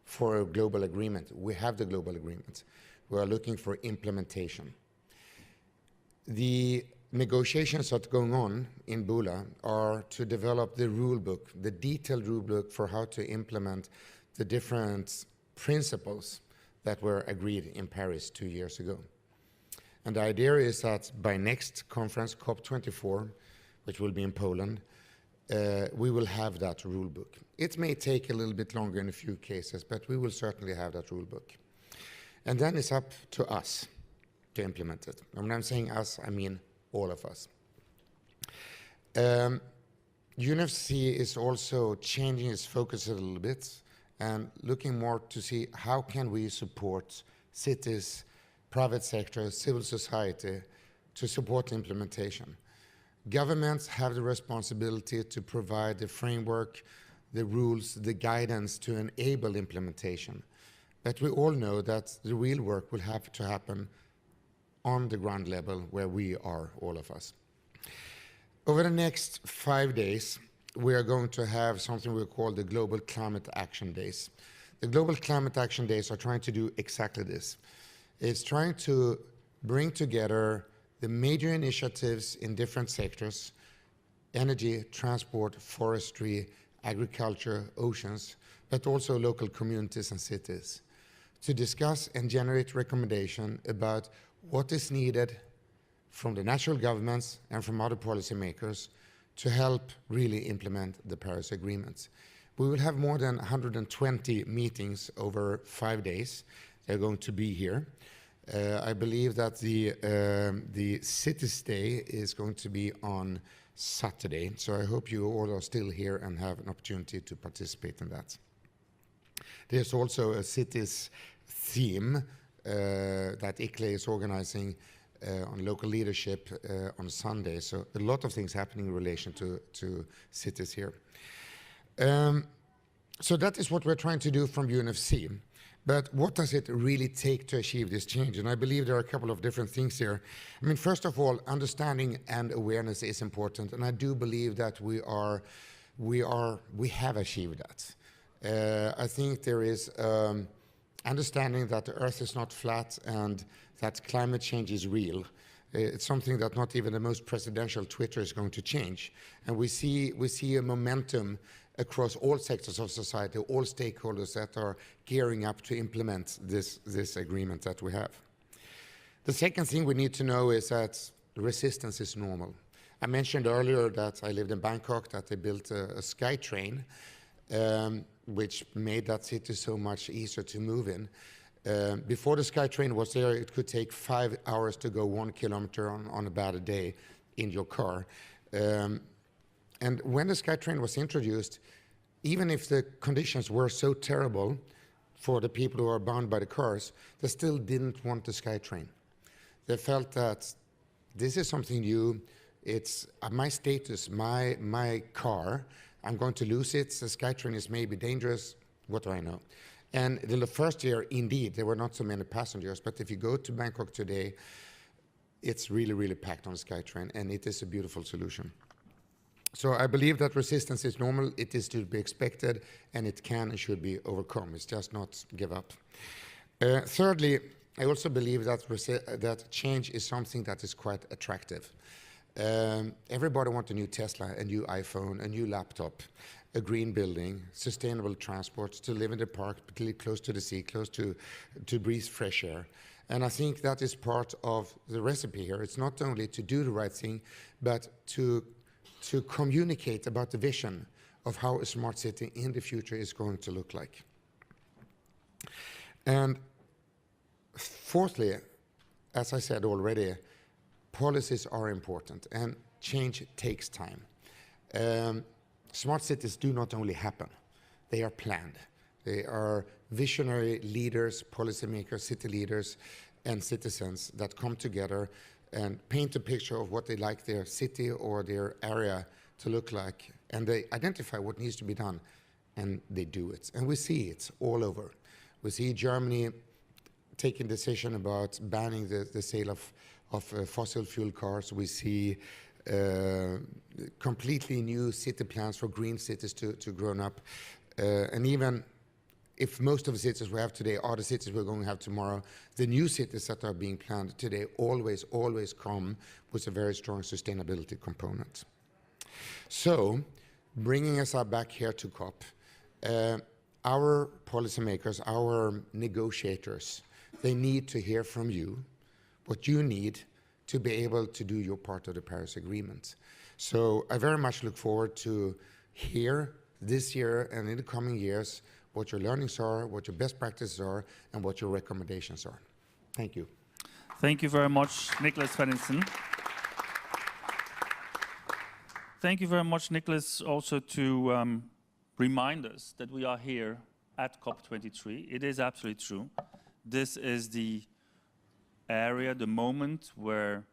for a global agreement. We have the global agreement. We are looking for implementation. The negotiations that are going on in Bula are to develop the rule book, the detailed rule book for how to implement the different principles that were agreed in Paris 2 years ago. And the idea is that by next conference, COP24, which will be in Poland, we will have that rule book. It may take a little bit longer in a few cases, but we will certainly have that rule book. And then it's up to us to implement it. And when I'm saying us, I mean all of us. UNFC is also changing its focus a little bit and looking more to see how can we support cities, private sector, civil society to support implementation. Governments have the responsibility to provide the framework, the rules, the guidance to enable implementation. But we all know that the real work will have to happen on the ground level where we are, all of us. Over the next 5 days, we are going to have something we call the Global Climate Action Days. The Global Climate Action Days are trying to do exactly this. It's trying to bring together the major initiatives in different sectors, energy, transport, forestry, agriculture, oceans, but also local communities and cities, to discuss and generate recommendation about what is needed from the national governments and from other policymakers to help really implement the Paris Agreement. We will have more than 120 meetings over 5 days. They're going to be here. I believe that the Cities Day is going to be on Saturday, so I hope you all are still here and have an opportunity to participate in that. There's also a cities theme that ICLEI is organizing on local leadership on Sunday, so a lot of things happening in relation to cities here. So that is what we're trying to do from UNFC. But what does it really take to achieve this change? And I believe there are a couple of different things here. I mean, first of all, understanding and awareness is important, and I do believe that we have achieved that. I think there is understanding that the Earth is not flat and that climate change is real. It's something that not even the most presidential Twitter is going to change. And we see a momentum across all sectors of society, all stakeholders that are gearing up to implement this agreement that we have. The second thing we need to know is that resistance is normal. I mentioned earlier that I lived in Bangkok, that they built a sky train, which made that city so much easier to move in. Before the SkyTrain was there, it could take 5 hours to go 1 kilometer on a bad day in your car. And when the SkyTrain was introduced, even if the conditions were so terrible for the people who are bound by the cars, they still didn't want the SkyTrain. They felt that this is something new. It's my status, my car. I'm going to lose it. The SkyTrain is maybe dangerous. What do I know? And the first year, indeed, there were not so many passengers. But if you go to Bangkok today, it's really, really packed on the SkyTrain, and it is a beautiful solution. So I believe that resistance is normal, it is to be expected, and it can and should be overcome. It's just not give up. Thirdly, I also believe that change is something that is quite attractive. Everybody wants a new Tesla, a new iPhone, a new laptop, a green building, sustainable transport, to live in the park, close to the sea, close to breathe fresh air. And I think that is part of the recipe here. It's not only to do the right thing, but to communicate about the vision of how a smart city in the future is going to look like. And fourthly, as I said already, policies are important and change takes time. Smart cities do not only happen, they are planned. They are visionary leaders, policymakers, city leaders, and citizens that come together and paint a picture of what they like their city or their area to look like. And they identify what needs to be done, and they do it. And we see it all over. We see Germany taking decision about banning the sale of fossil fuel cars. We see completely new city plans for green cities to grow up. And even if most of the cities we have today are the cities we're going to have tomorrow, the new cities that are being planned today always come with a very strong sustainability component. So, bringing us back here to COP, our policymakers, our negotiators, they need to hear from you what you need to be able to do your part of the Paris Agreement. So I very much look forward to hear this year and in the coming years what your learnings are, what your best practices are, and what your recommendations are. Thank you. Thank you very much, Nicholas Svenningsson. Thank you very much, Nicholas, also to remind us that we are here at COP23. It is absolutely true. This is the area, the moment where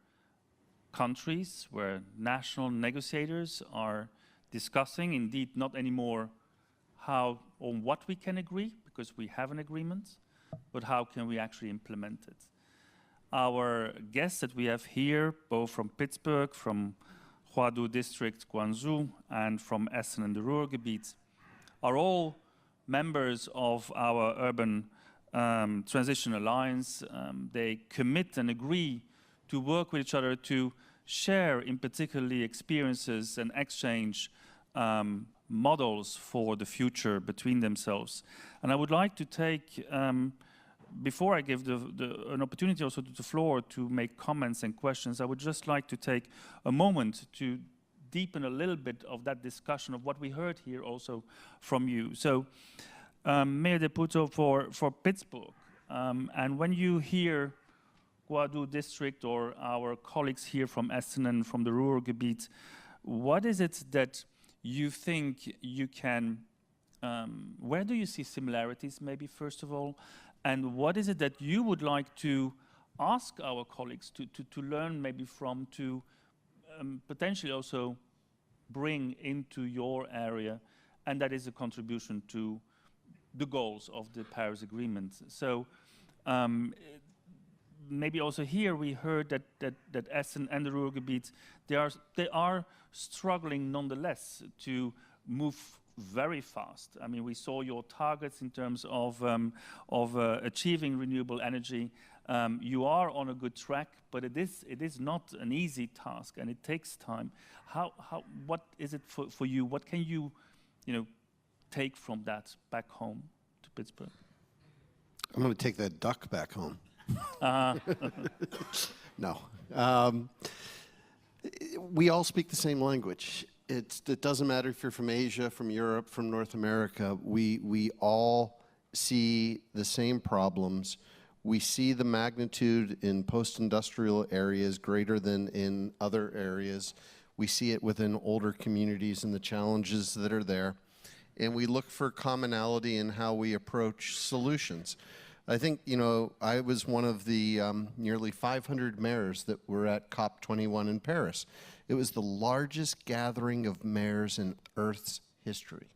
countries, where national negotiators are discussing, indeed not anymore how on what we can agree, because we have an agreement, but how can we actually implement it. Our guests that we have here, both from Pittsburgh, from Huadu district, Guangzhou, and from Essen and the Ruhr gebiet, are all members of our Urban Transition Alliance. They commit and agree to work with each other to share, in particularly, experiences and exchange models for the future between themselves. And I would like to take, before I give an opportunity also to the floor to make comments and questions, I would just like to take a moment to deepen a little bit of that discussion of what we heard here also from you. So, Mayor Peduto for Pittsburgh, and when you hear Huadu district or our colleagues here from Essen and from the Ruhr gebiet, what is it that you think you can, where do you see similarities maybe first of all, and what is it that you would like to ask our colleagues to learn maybe from, to potentially also bring into your area, and that is a contribution to the goals of the Paris Agreement. So maybe also here we heard that Essen and the Ruhrgebiet, they are struggling nonetheless to move very fast. I mean, we saw your targets in terms of achieving renewable energy. You are on a good track, but it is not an easy task, and it takes time. What is it for you? What can you take from that back home to Pittsburgh? I'm going to take that duck back home. No. We all speak the same language. It doesn't matter if you're from Asia, from Europe, from North America. We all see the same problems. We see the magnitude in post-industrial areas greater than in other areas. We see it within older communities and the challenges that are there. And we look for commonality in how we approach solutions. I think, I was one of the nearly 500 mayors that were at COP21 in Paris. It was the largest gathering of mayors in Earth's history.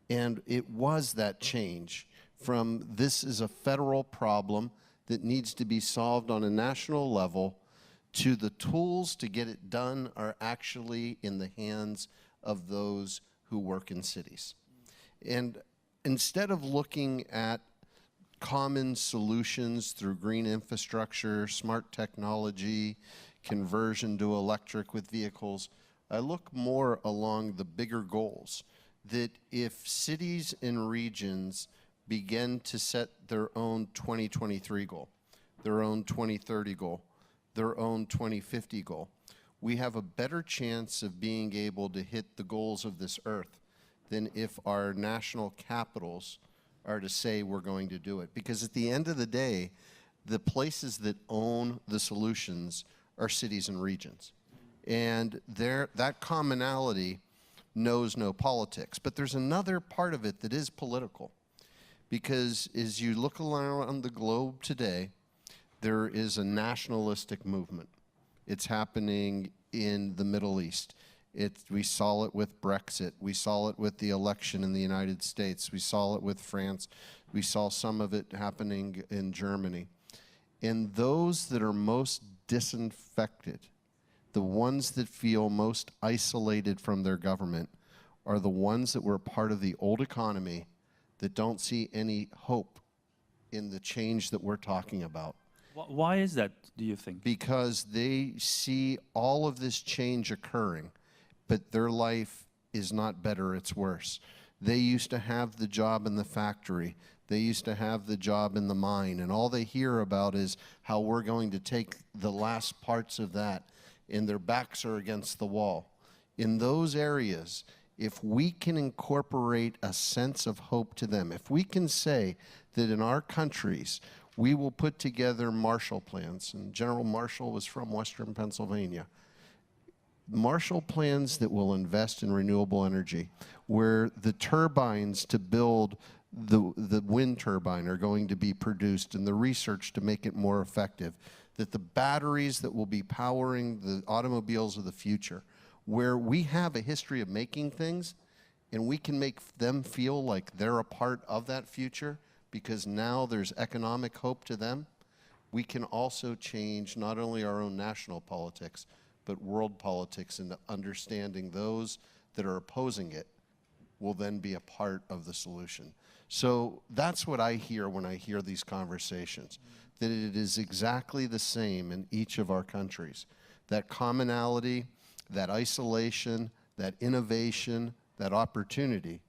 And it was that change from this is a federal problem that needs to be solved on a national level to the tools to get it done are actually in the hands of those who work in cities. And instead of looking at common solutions through green infrastructure, smart technology, conversion to electric with vehicles, I look more along the bigger goals, that if cities and regions begin to set their own 2023 goal, their own 2030 goal, their own 2050 goal, we have a better chance of being able to hit the goals of this earth than if our national capitals are to say we're going to do it. Because at the end of the day, the places that own the solutions are cities and regions. And that commonality knows no politics. But there's another part of it that is political. Because as you look around the globe today, there is a nationalistic movement. It's happening in the Middle East. We saw it with Brexit. We saw it with the election in the United States. We saw it with France. We saw some of it happening in Germany. And those that are most disinfected, the ones that feel most isolated from their government, are the ones that were part of the old economy that don't see any hope in the change that we're talking about. Why is that, do you think? Because they see all of this change occurring, but their life is not better, it's worse. They used to have the job in the factory. They used to have the job in the mine, and all they hear about is how we're going to take the last parts of that, and their backs are against the wall. In those areas, if we can incorporate a sense of hope to them, if we can say that in our countries, we will put together Marshall plans, and General Marshall was from Western Pennsylvania. Marshall plans that will invest in renewable energy, where the turbines to build the wind turbine are going to be produced, and the research to make it more effective, that the batteries that will be powering the automobiles of the future, where we have a history of making things, and we can make them feel like they're a part of that future, because now there's economic hope to them. We can also change not only our own national politics, but world politics, into understanding those that are opposing it will then be a part of the solution. So that's what I hear when I hear these conversations, that it is exactly the same in each of our countries. That commonality, that isolation, that innovation, that opportunity,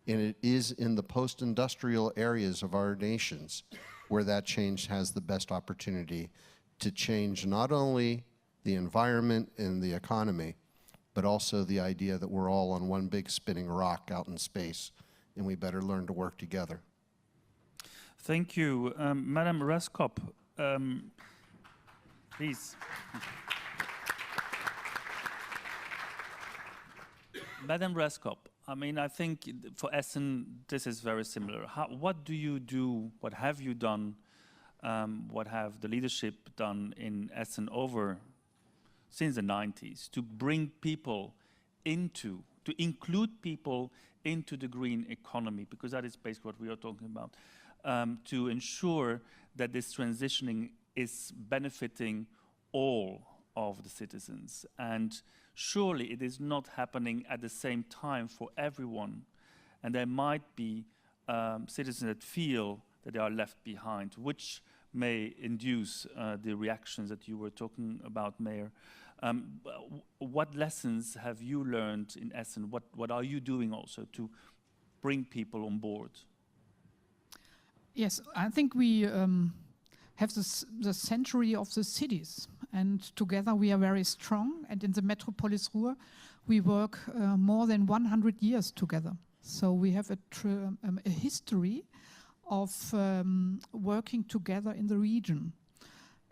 and it is in the post-industrial areas of our nations where that change has the best opportunity to change not only the environment and the economy, but also the idea that we're all on one big spinning rock out in space, and we better learn to work together. Thank you. Madam Raskob, please. Madam Raskob, I mean, I think for Essen, this is very similar. What do you do, what have you done, what have the leadership done in Essen since the 90s to bring people to include people into the green economy, because that is basically what we are talking about, to ensure that this transitioning is benefiting all of the citizens. And surely it is not happening at the same time for everyone. And there might be citizens that feel that they are left behind, which may induce the reactions that you were talking about, Mayor. What lessons have you learned in Essen? What are you doing also to bring people on board? Yes, I think we have the century of the cities, and together we are very strong. And in the Metropolis Ruhr, we work more than 100 years together. So we have a history of working together in the region.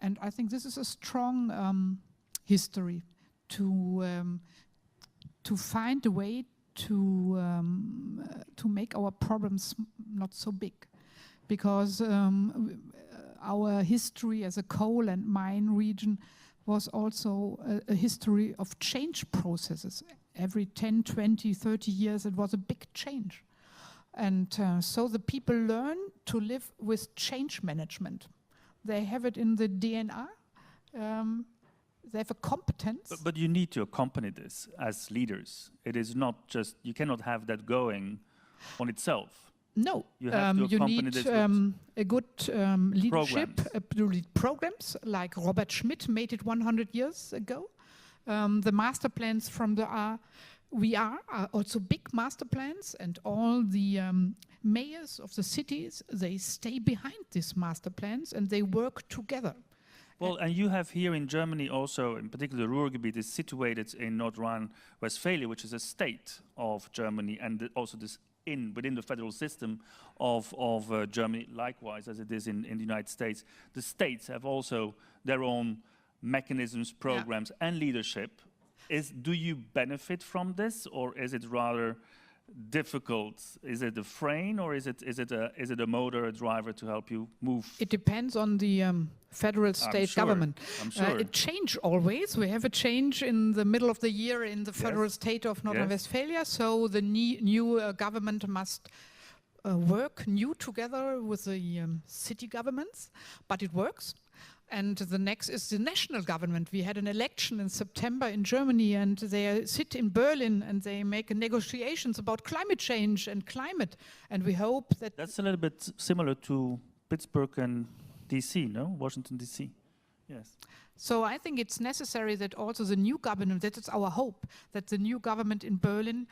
And I think this is a strong history to find a way to make our problems not so big, because our history as a coal and mine region was also a history of change processes. Every 10, 20, 30 years it was a big change. And so the people learn to live with change management. They have it in the DNA. They have a competence. But you need to accompany this as leaders. It is not just, you cannot have that going on itself. No, You have to you accompany need this with a good leadership, programs. Programs like Robert Schmidt made it 100 years ago. The master plans from the VR are also big master plans, and all the mayors of the cities, they stay behind these master plans and they work together. Well, and you have here in Germany also, in particular, Ruhrgebiet is situated in North Rhine-Westphalia, which is a state of Germany, and also this within the federal system of Germany, likewise as it is in the United States. The states have also their own mechanisms, programs, and leadership. Do you benefit from this, or is it rather difficult? Is it a frame, or is it a motor, a driver to help you move? It depends on the federal state government. I'm sure. It changes always. We have a change in the middle of the year in the federal state of North Rhine-Westphalia, so the new government must work together with the city governments, but it works. And the next is the national government. We had an election in September in Germany, and they sit in Berlin and they make negotiations about climate change and climate. And we hope that... That's a little bit similar to Pittsburgh and DC, no? Washington, DC. Yes. So I think it's necessary that also the new government, that is our hope, that the new government in Berlin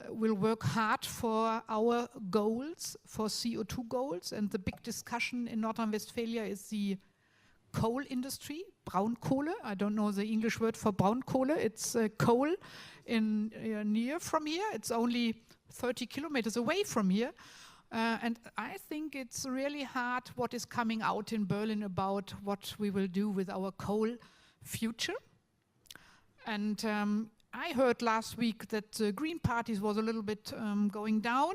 will work hard for our goals, for CO2 goals. And the big discussion in North Rhine-Westphalia is the coal industry, Braunkohle. I don't know the English word for Braunkohle. It's coal in near from here. It's only 30 kilometers away from here. And I think it's really hard what is coming out in Berlin about what we will do with our coal future. And I heard last week that the Green Party was a little bit going down,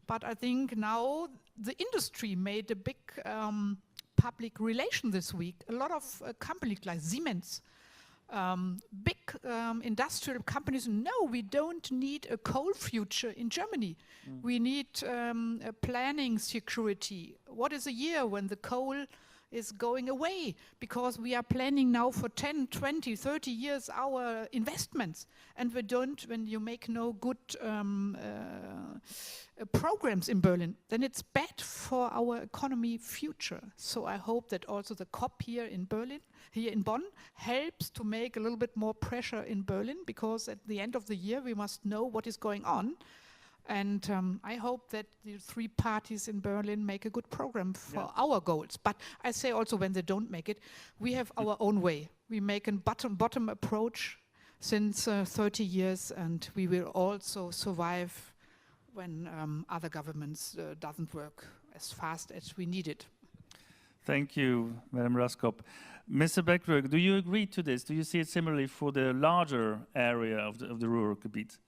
but I think now the industry made a big public relation this week. A lot of companies like Siemens, big industrial companies, no, we don't need a coal future in Germany. We need a planning security. What is a year when the coal is going away? Because we are planning now for 10, 20, 30 years our investments. And we don't, when you make no good programs in Berlin, then it's bad for our economy future. So I hope that also the COP here in Berlin, here in Bonn, helps to make a little bit more pressure in Berlin, because at the end of the year we must know what is going on. And I hope that the three parties in Berlin make a good program for our goals. But I say also, when they don't make it, we have our own way. We make a bottom approach since 30 years, and we will also survive when other governments doesn't work as fast as we need it. Thank you, Madam Raskob. Mr. Beckröge, do you agree to this? Do you see it similarly for the larger area of the Ruhrgebiet?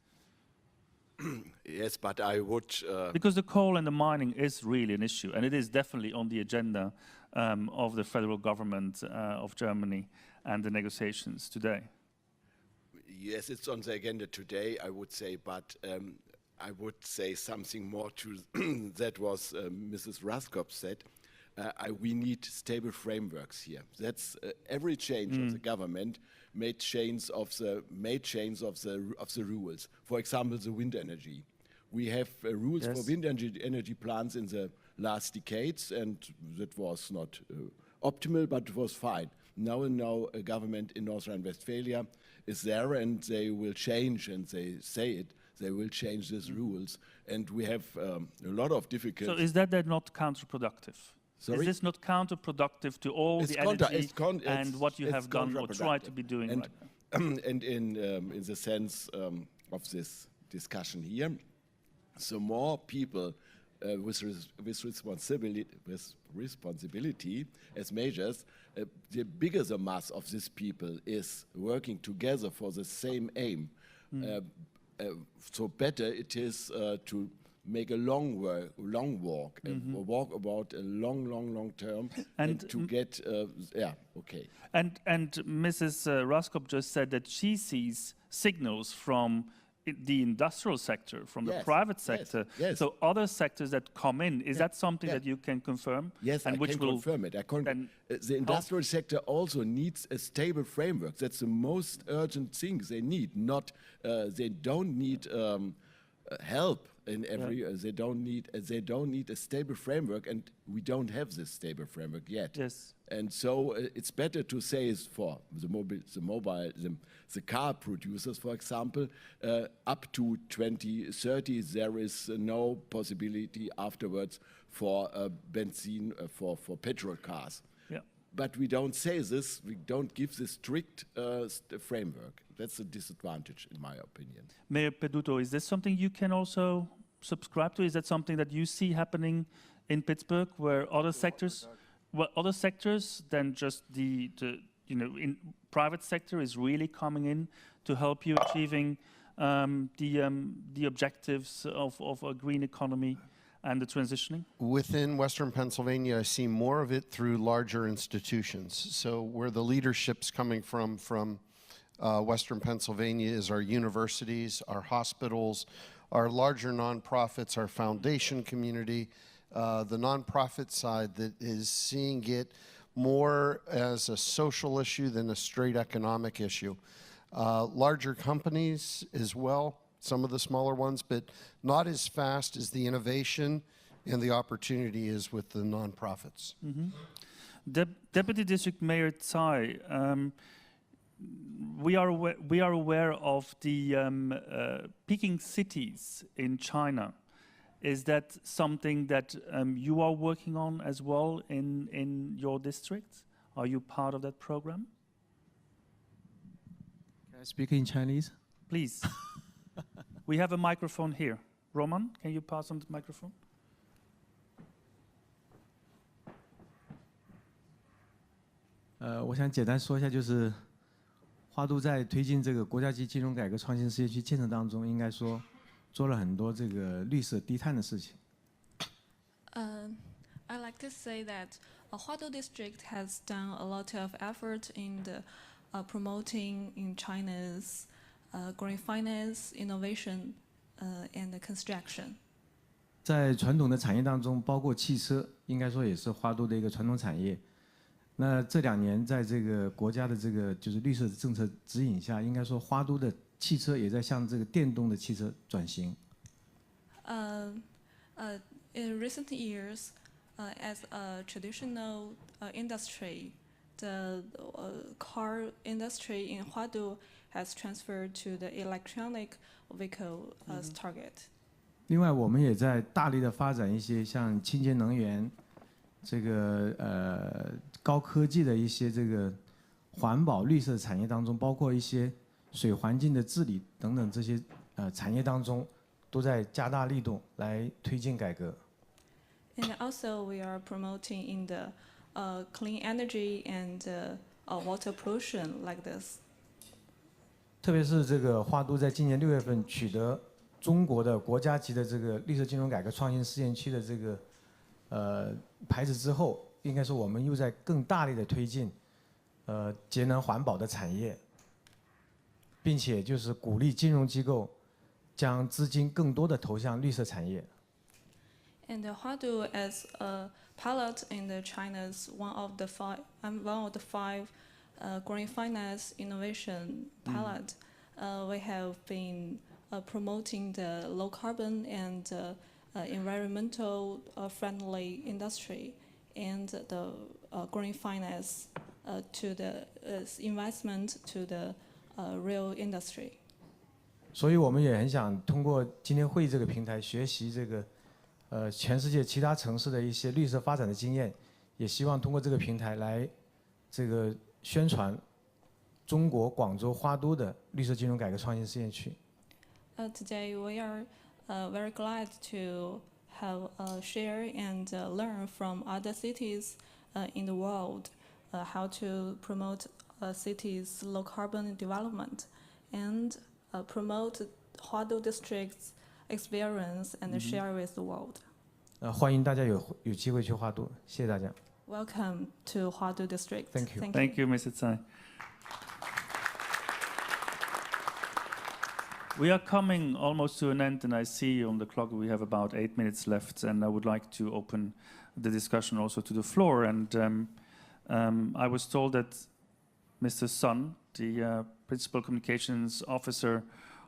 Yes, but I would... because the coal and the mining is really an issue, and it is definitely on the agenda of the federal government of Germany and the negotiations today. Yes, it's on the agenda today, I would say, but I would say something more to that was Mrs. Raskob said. We need stable frameworks here. That's every change of the government made change of the rules. For example, the wind energy. We have rules for wind energy plants in the last decades, and that was not optimal, but it was fine. Now a government in North Rhine-Westphalia is there, and they will change, and they say it. They will change these rules, and we have a lot of difficulties. So is that not counterproductive? Sorry? Is this not counterproductive to all the energy and what you have done or tried to be doing right now? And in the sense of this discussion here, so more people with responsibility as measures, the bigger the mass of these people is working together for the same aim. So better it is to make a long walk, walk about a long term, and to get, okay. And Mrs. Raskob just said that she sees signals from the industrial sector, from the Yes, private yes, sector. yes. So other sectors that come in, is that something yeah. that you can confirm? Yes, and I which can will confirm it. then The industrial sector also needs a stable framework. That's the most urgent thing they need. Not they don't need help in every. They don't need a stable framework, and we don't have this stable framework yet. Yes. And so it's better to say is for the car producers, for example, up to 2030 there is no possibility afterwards for benzene for petrol cars. Yeah. But we don't say this. We don't give this strict framework. That's a disadvantage, in my opinion. Mayor Peduto, is this something you can also subscribe to? Is that something that you see happening in Pittsburgh, where other sectors, than just the in private sector is really coming in to help you achieving the objectives of a green economy and the transitioning? Within Western Pennsylvania, I see more of it through larger institutions. So where the leadership's coming from Western Pennsylvania is our universities, our hospitals, our larger nonprofits, our foundation community, the nonprofit side that is seeing it more as a social issue than a straight economic issue. Larger companies as well, some of the smaller ones, but not as fast as the innovation and the opportunity is with the nonprofits. Deputy District Mayor Tsai, we are aware of the peaking cities in China. Is that something that you are working on as well in your district? Are you part of that program? Can I speak in Chinese? Please. We have a microphone here. Roman, can you pass on the microphone? Uh, 我想简单说一下，就是花都在推进这个国家级金融改革创新事业区建设当中，应该说做了很多这个绿色低碳的事情。I like to say that Huadu district has done a lot of effort in the promoting in China's green finance, innovation, and construction. 在传统的产业当中，包括汽车，应该说也是花都的一个传统产业。那这2年，在这个国家的这个就是绿色政策指引下，应该说花都的汽车也在向这个电动的汽车转型。In recent years, as a traditional industry, the car industry in Huadu has transferred to the electronic vehicle as target. 另外，我们也在大力的发展一些像清洁能源、这个高科技的一些这个环保绿色产业当中，包括一些水环境的治理等等这些产业当中，都在加大力度来推进改革。And also, we are promoting in the clean energy and water pollution like this. 特别是这个花都在今年6月份取得中国的国家级的这个绿色金融改革创新试验区的这个牌子之后，应该说我们又在更大力的推进节能环保的产业，并且就是鼓励金融机构将资金更多的投向绿色产业。And Huadu, as a pilot in the China's one of the five green finance innovation pilot, we have been promoting the low carbon and environmental friendly industry and the green finance to the investment to the real industry. 所以我们也很想通过今天会议这个平台学习这个全世界其他城市的一些绿色发展的经验，也希望通过这个平台来这个宣传中国广州花都的绿色金融改革创新试验区。Today we are very glad to have share and learn from other cities in the world how to promote cities' low carbon development and promote Huadu district's experience and share with the world. 欢迎大家有机会去花都，谢谢大家。Welcome to Huadu district. Thank you. Thank you, Mr. Tsai. We are coming almost to an end, and I see on the clock we have about 8 minutes left, and I would like to open the discussion also to the floor. And I was told that Mr. Sun, the Principal Communications Officer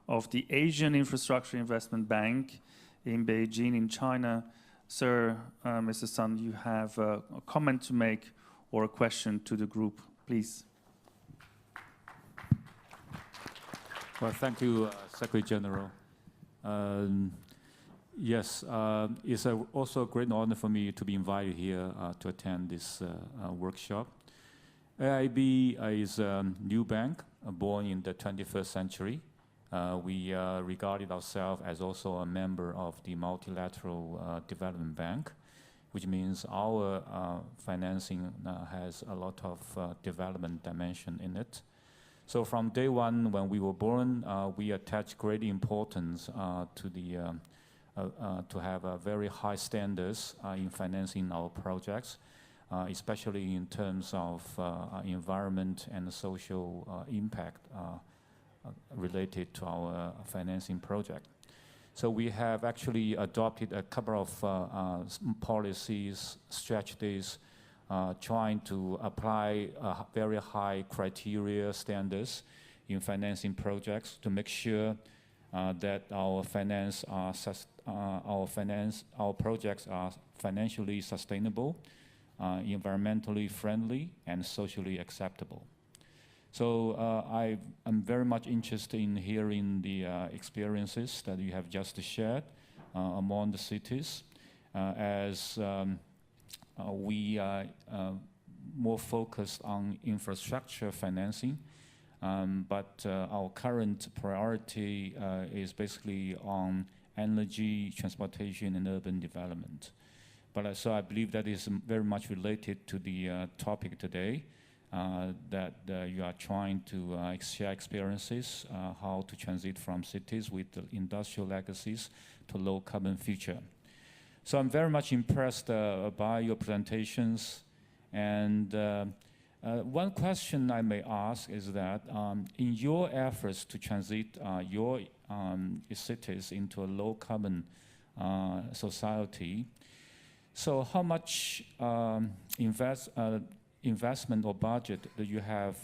of the Asian Infrastructure Investment Bank in Beijing in China. Sir, Mr. Sun, you have a comment to make or a question to the group, please. Well, thank you, Secretary General. Yes, it's also a great honor for me to be invited here to attend this workshop. AIB is a new bank born in the 21st century. We regarded ourselves as also a member of the Multilateral Development Bank, which means our financing has a lot of development dimension in it. So from day one, when we were born, we attached great importance to have very high standards in financing our projects, especially in terms of environment and social impact related to our financing project. So we have actually adopted a couple of policies, strategies, trying to apply very high criteria standards in financing projects to make sure that our projects are financially sustainable, environmentally friendly, and socially acceptable. So I'm very much interested in hearing the experiences that you have just shared among the cities, as we are more focused on infrastructure financing, but our current priority is basically on energy, transportation, and urban development. But so I believe that is very much related to the topic today, that you are trying to share experiences, how to transit from cities with industrial legacies to low carbon future. So I'm very much impressed by your presentations. And one question I may ask is that in your efforts to transit your cities into a low carbon society, so how much investment or budget that you have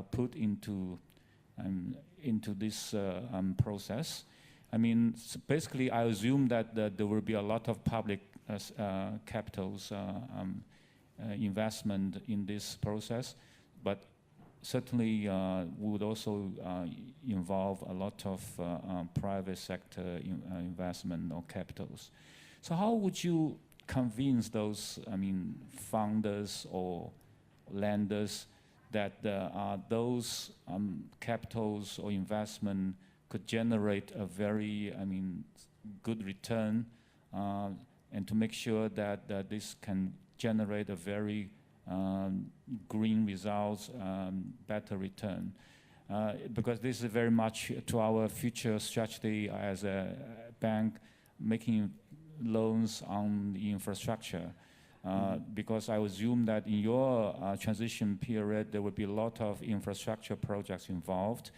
put into this process? I mean, basically, I assume that there will be a lot of public capitals investment in this process, but certainly would also involve a lot of private sector investment or capitals. So how would you convince those, founders or lenders that those capitals or investment could generate a very, good return, and to make sure that this can generate a very green results, better return? Because this is very much to our future strategy as a bank, making loans on the infrastructure. Because I assume that in your transition period, there will be a lot of infrastructure projects involved,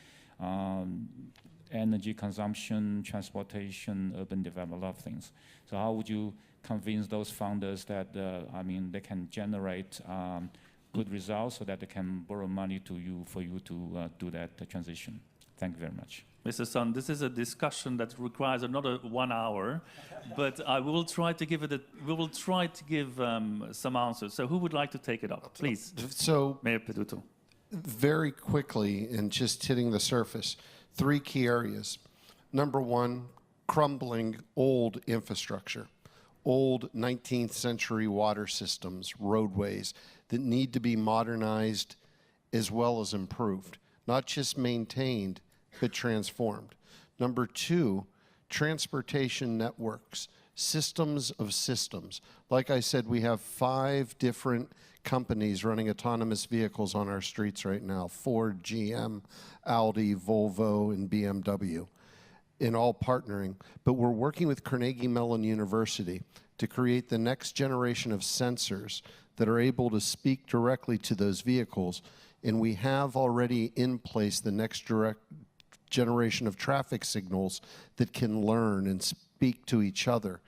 energy consumption, transportation, urban development, a lot of things. So how would you convince those founders that, they can generate good results so that they can borrow money to you for you to do that transition? Thank you very much. Mr. Sun, this is a discussion that requires another 1 hour, but we will try to give some answers. So who would like to take it up? Please. So, Mayor Peduto. Very quickly, and just hitting the surface, 3 key areas. Number 1, crumbling old infrastructure, old 19th century water systems, roadways that need to be modernized as well as improved, not just maintained, but transformed. Number 2, transportation networks, systems of systems. Like I said, we have 5 different companies running autonomous vehicles on our streets right now: Ford, GM, Audi, Volvo, and BMW, in all partnering. But we're working with Carnegie Mellon University to create the next generation of sensors that are able to speak directly to those vehicles. And we have already in place the next generation of traffic signals that can learn and speak to each other.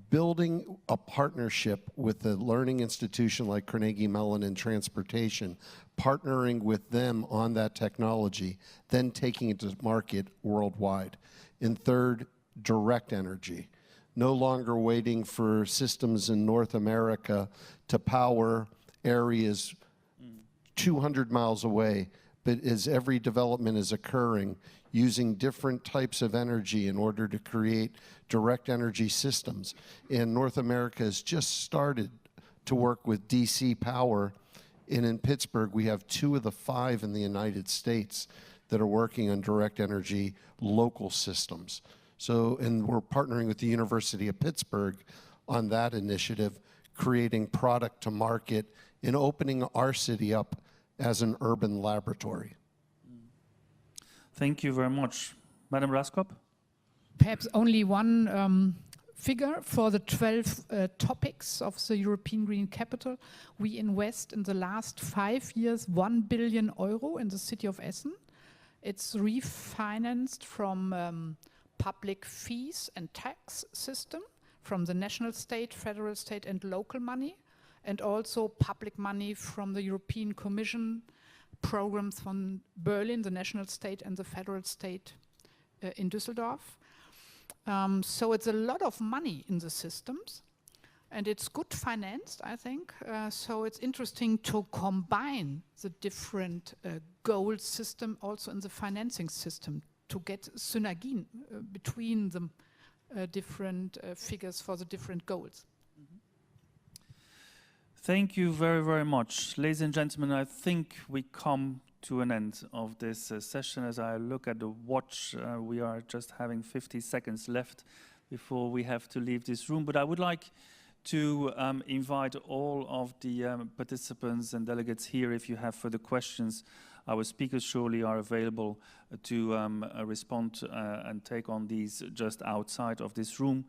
Building a partnership with a learning institution like Carnegie Mellon in transportation, partnering with them on that technology, then taking it to market worldwide. And third, direct energy. No longer waiting for systems in North America to power areas 200 miles away, but as every development is occurring, using different types of energy in order to create direct energy systems. And North America has just started to work with DC power. And in Pittsburgh, we have 2 of the 5 in the United States that are working on direct energy local systems. So, and we're partnering with the University of Pittsburgh on that initiative, creating product to market and opening our city up as an urban laboratory. Thank you very much. Madam Raskob? Perhaps only one figure for the 12 topics of the European Green Capital. We invest in the last 5 years 1 billion euro in the city of Essen. It's refinanced from public fees and tax system, from the national state, federal state and local money, and also public money from the European Commission programs from Berlin, the national state and the federal state in Düsseldorf. So it's a lot of money in the systems, and it's good financed, I think. So it's interesting to combine the different goal system also in the financing system to get synergy between the different figures for the different goals. Thank you very, very much. Ladies and gentlemen, I think we come to an end of this session. As I look at the watch, we are just having 50 seconds left before we have to leave this room. But I would like to invite all of the participants and delegates here, if you have further questions. Our speakers surely are available to respond and take on these just outside of this room.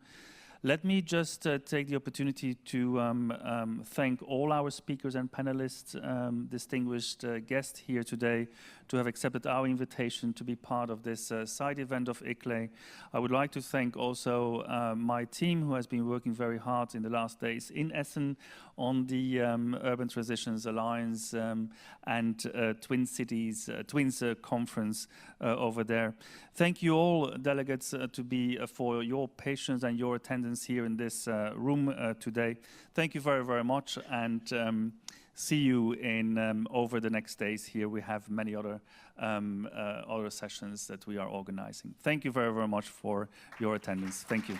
Let me just take the opportunity to thank all our speakers and panelists, distinguished guests here today, to have accepted our invitation to be part of this side event of ICLEI. I would like to thank also my team, who has been working very hard in the last days in Essen on the Urban Transitions Alliance and Twin Cities, Twins conference over there. Thank you all, delegates, for your patience and your attendance here in this room today. Thank you very, very much, and see you in over the next days here. We have many other sessions that we are organizing. Thank you very, very much for your attendance. Thank you.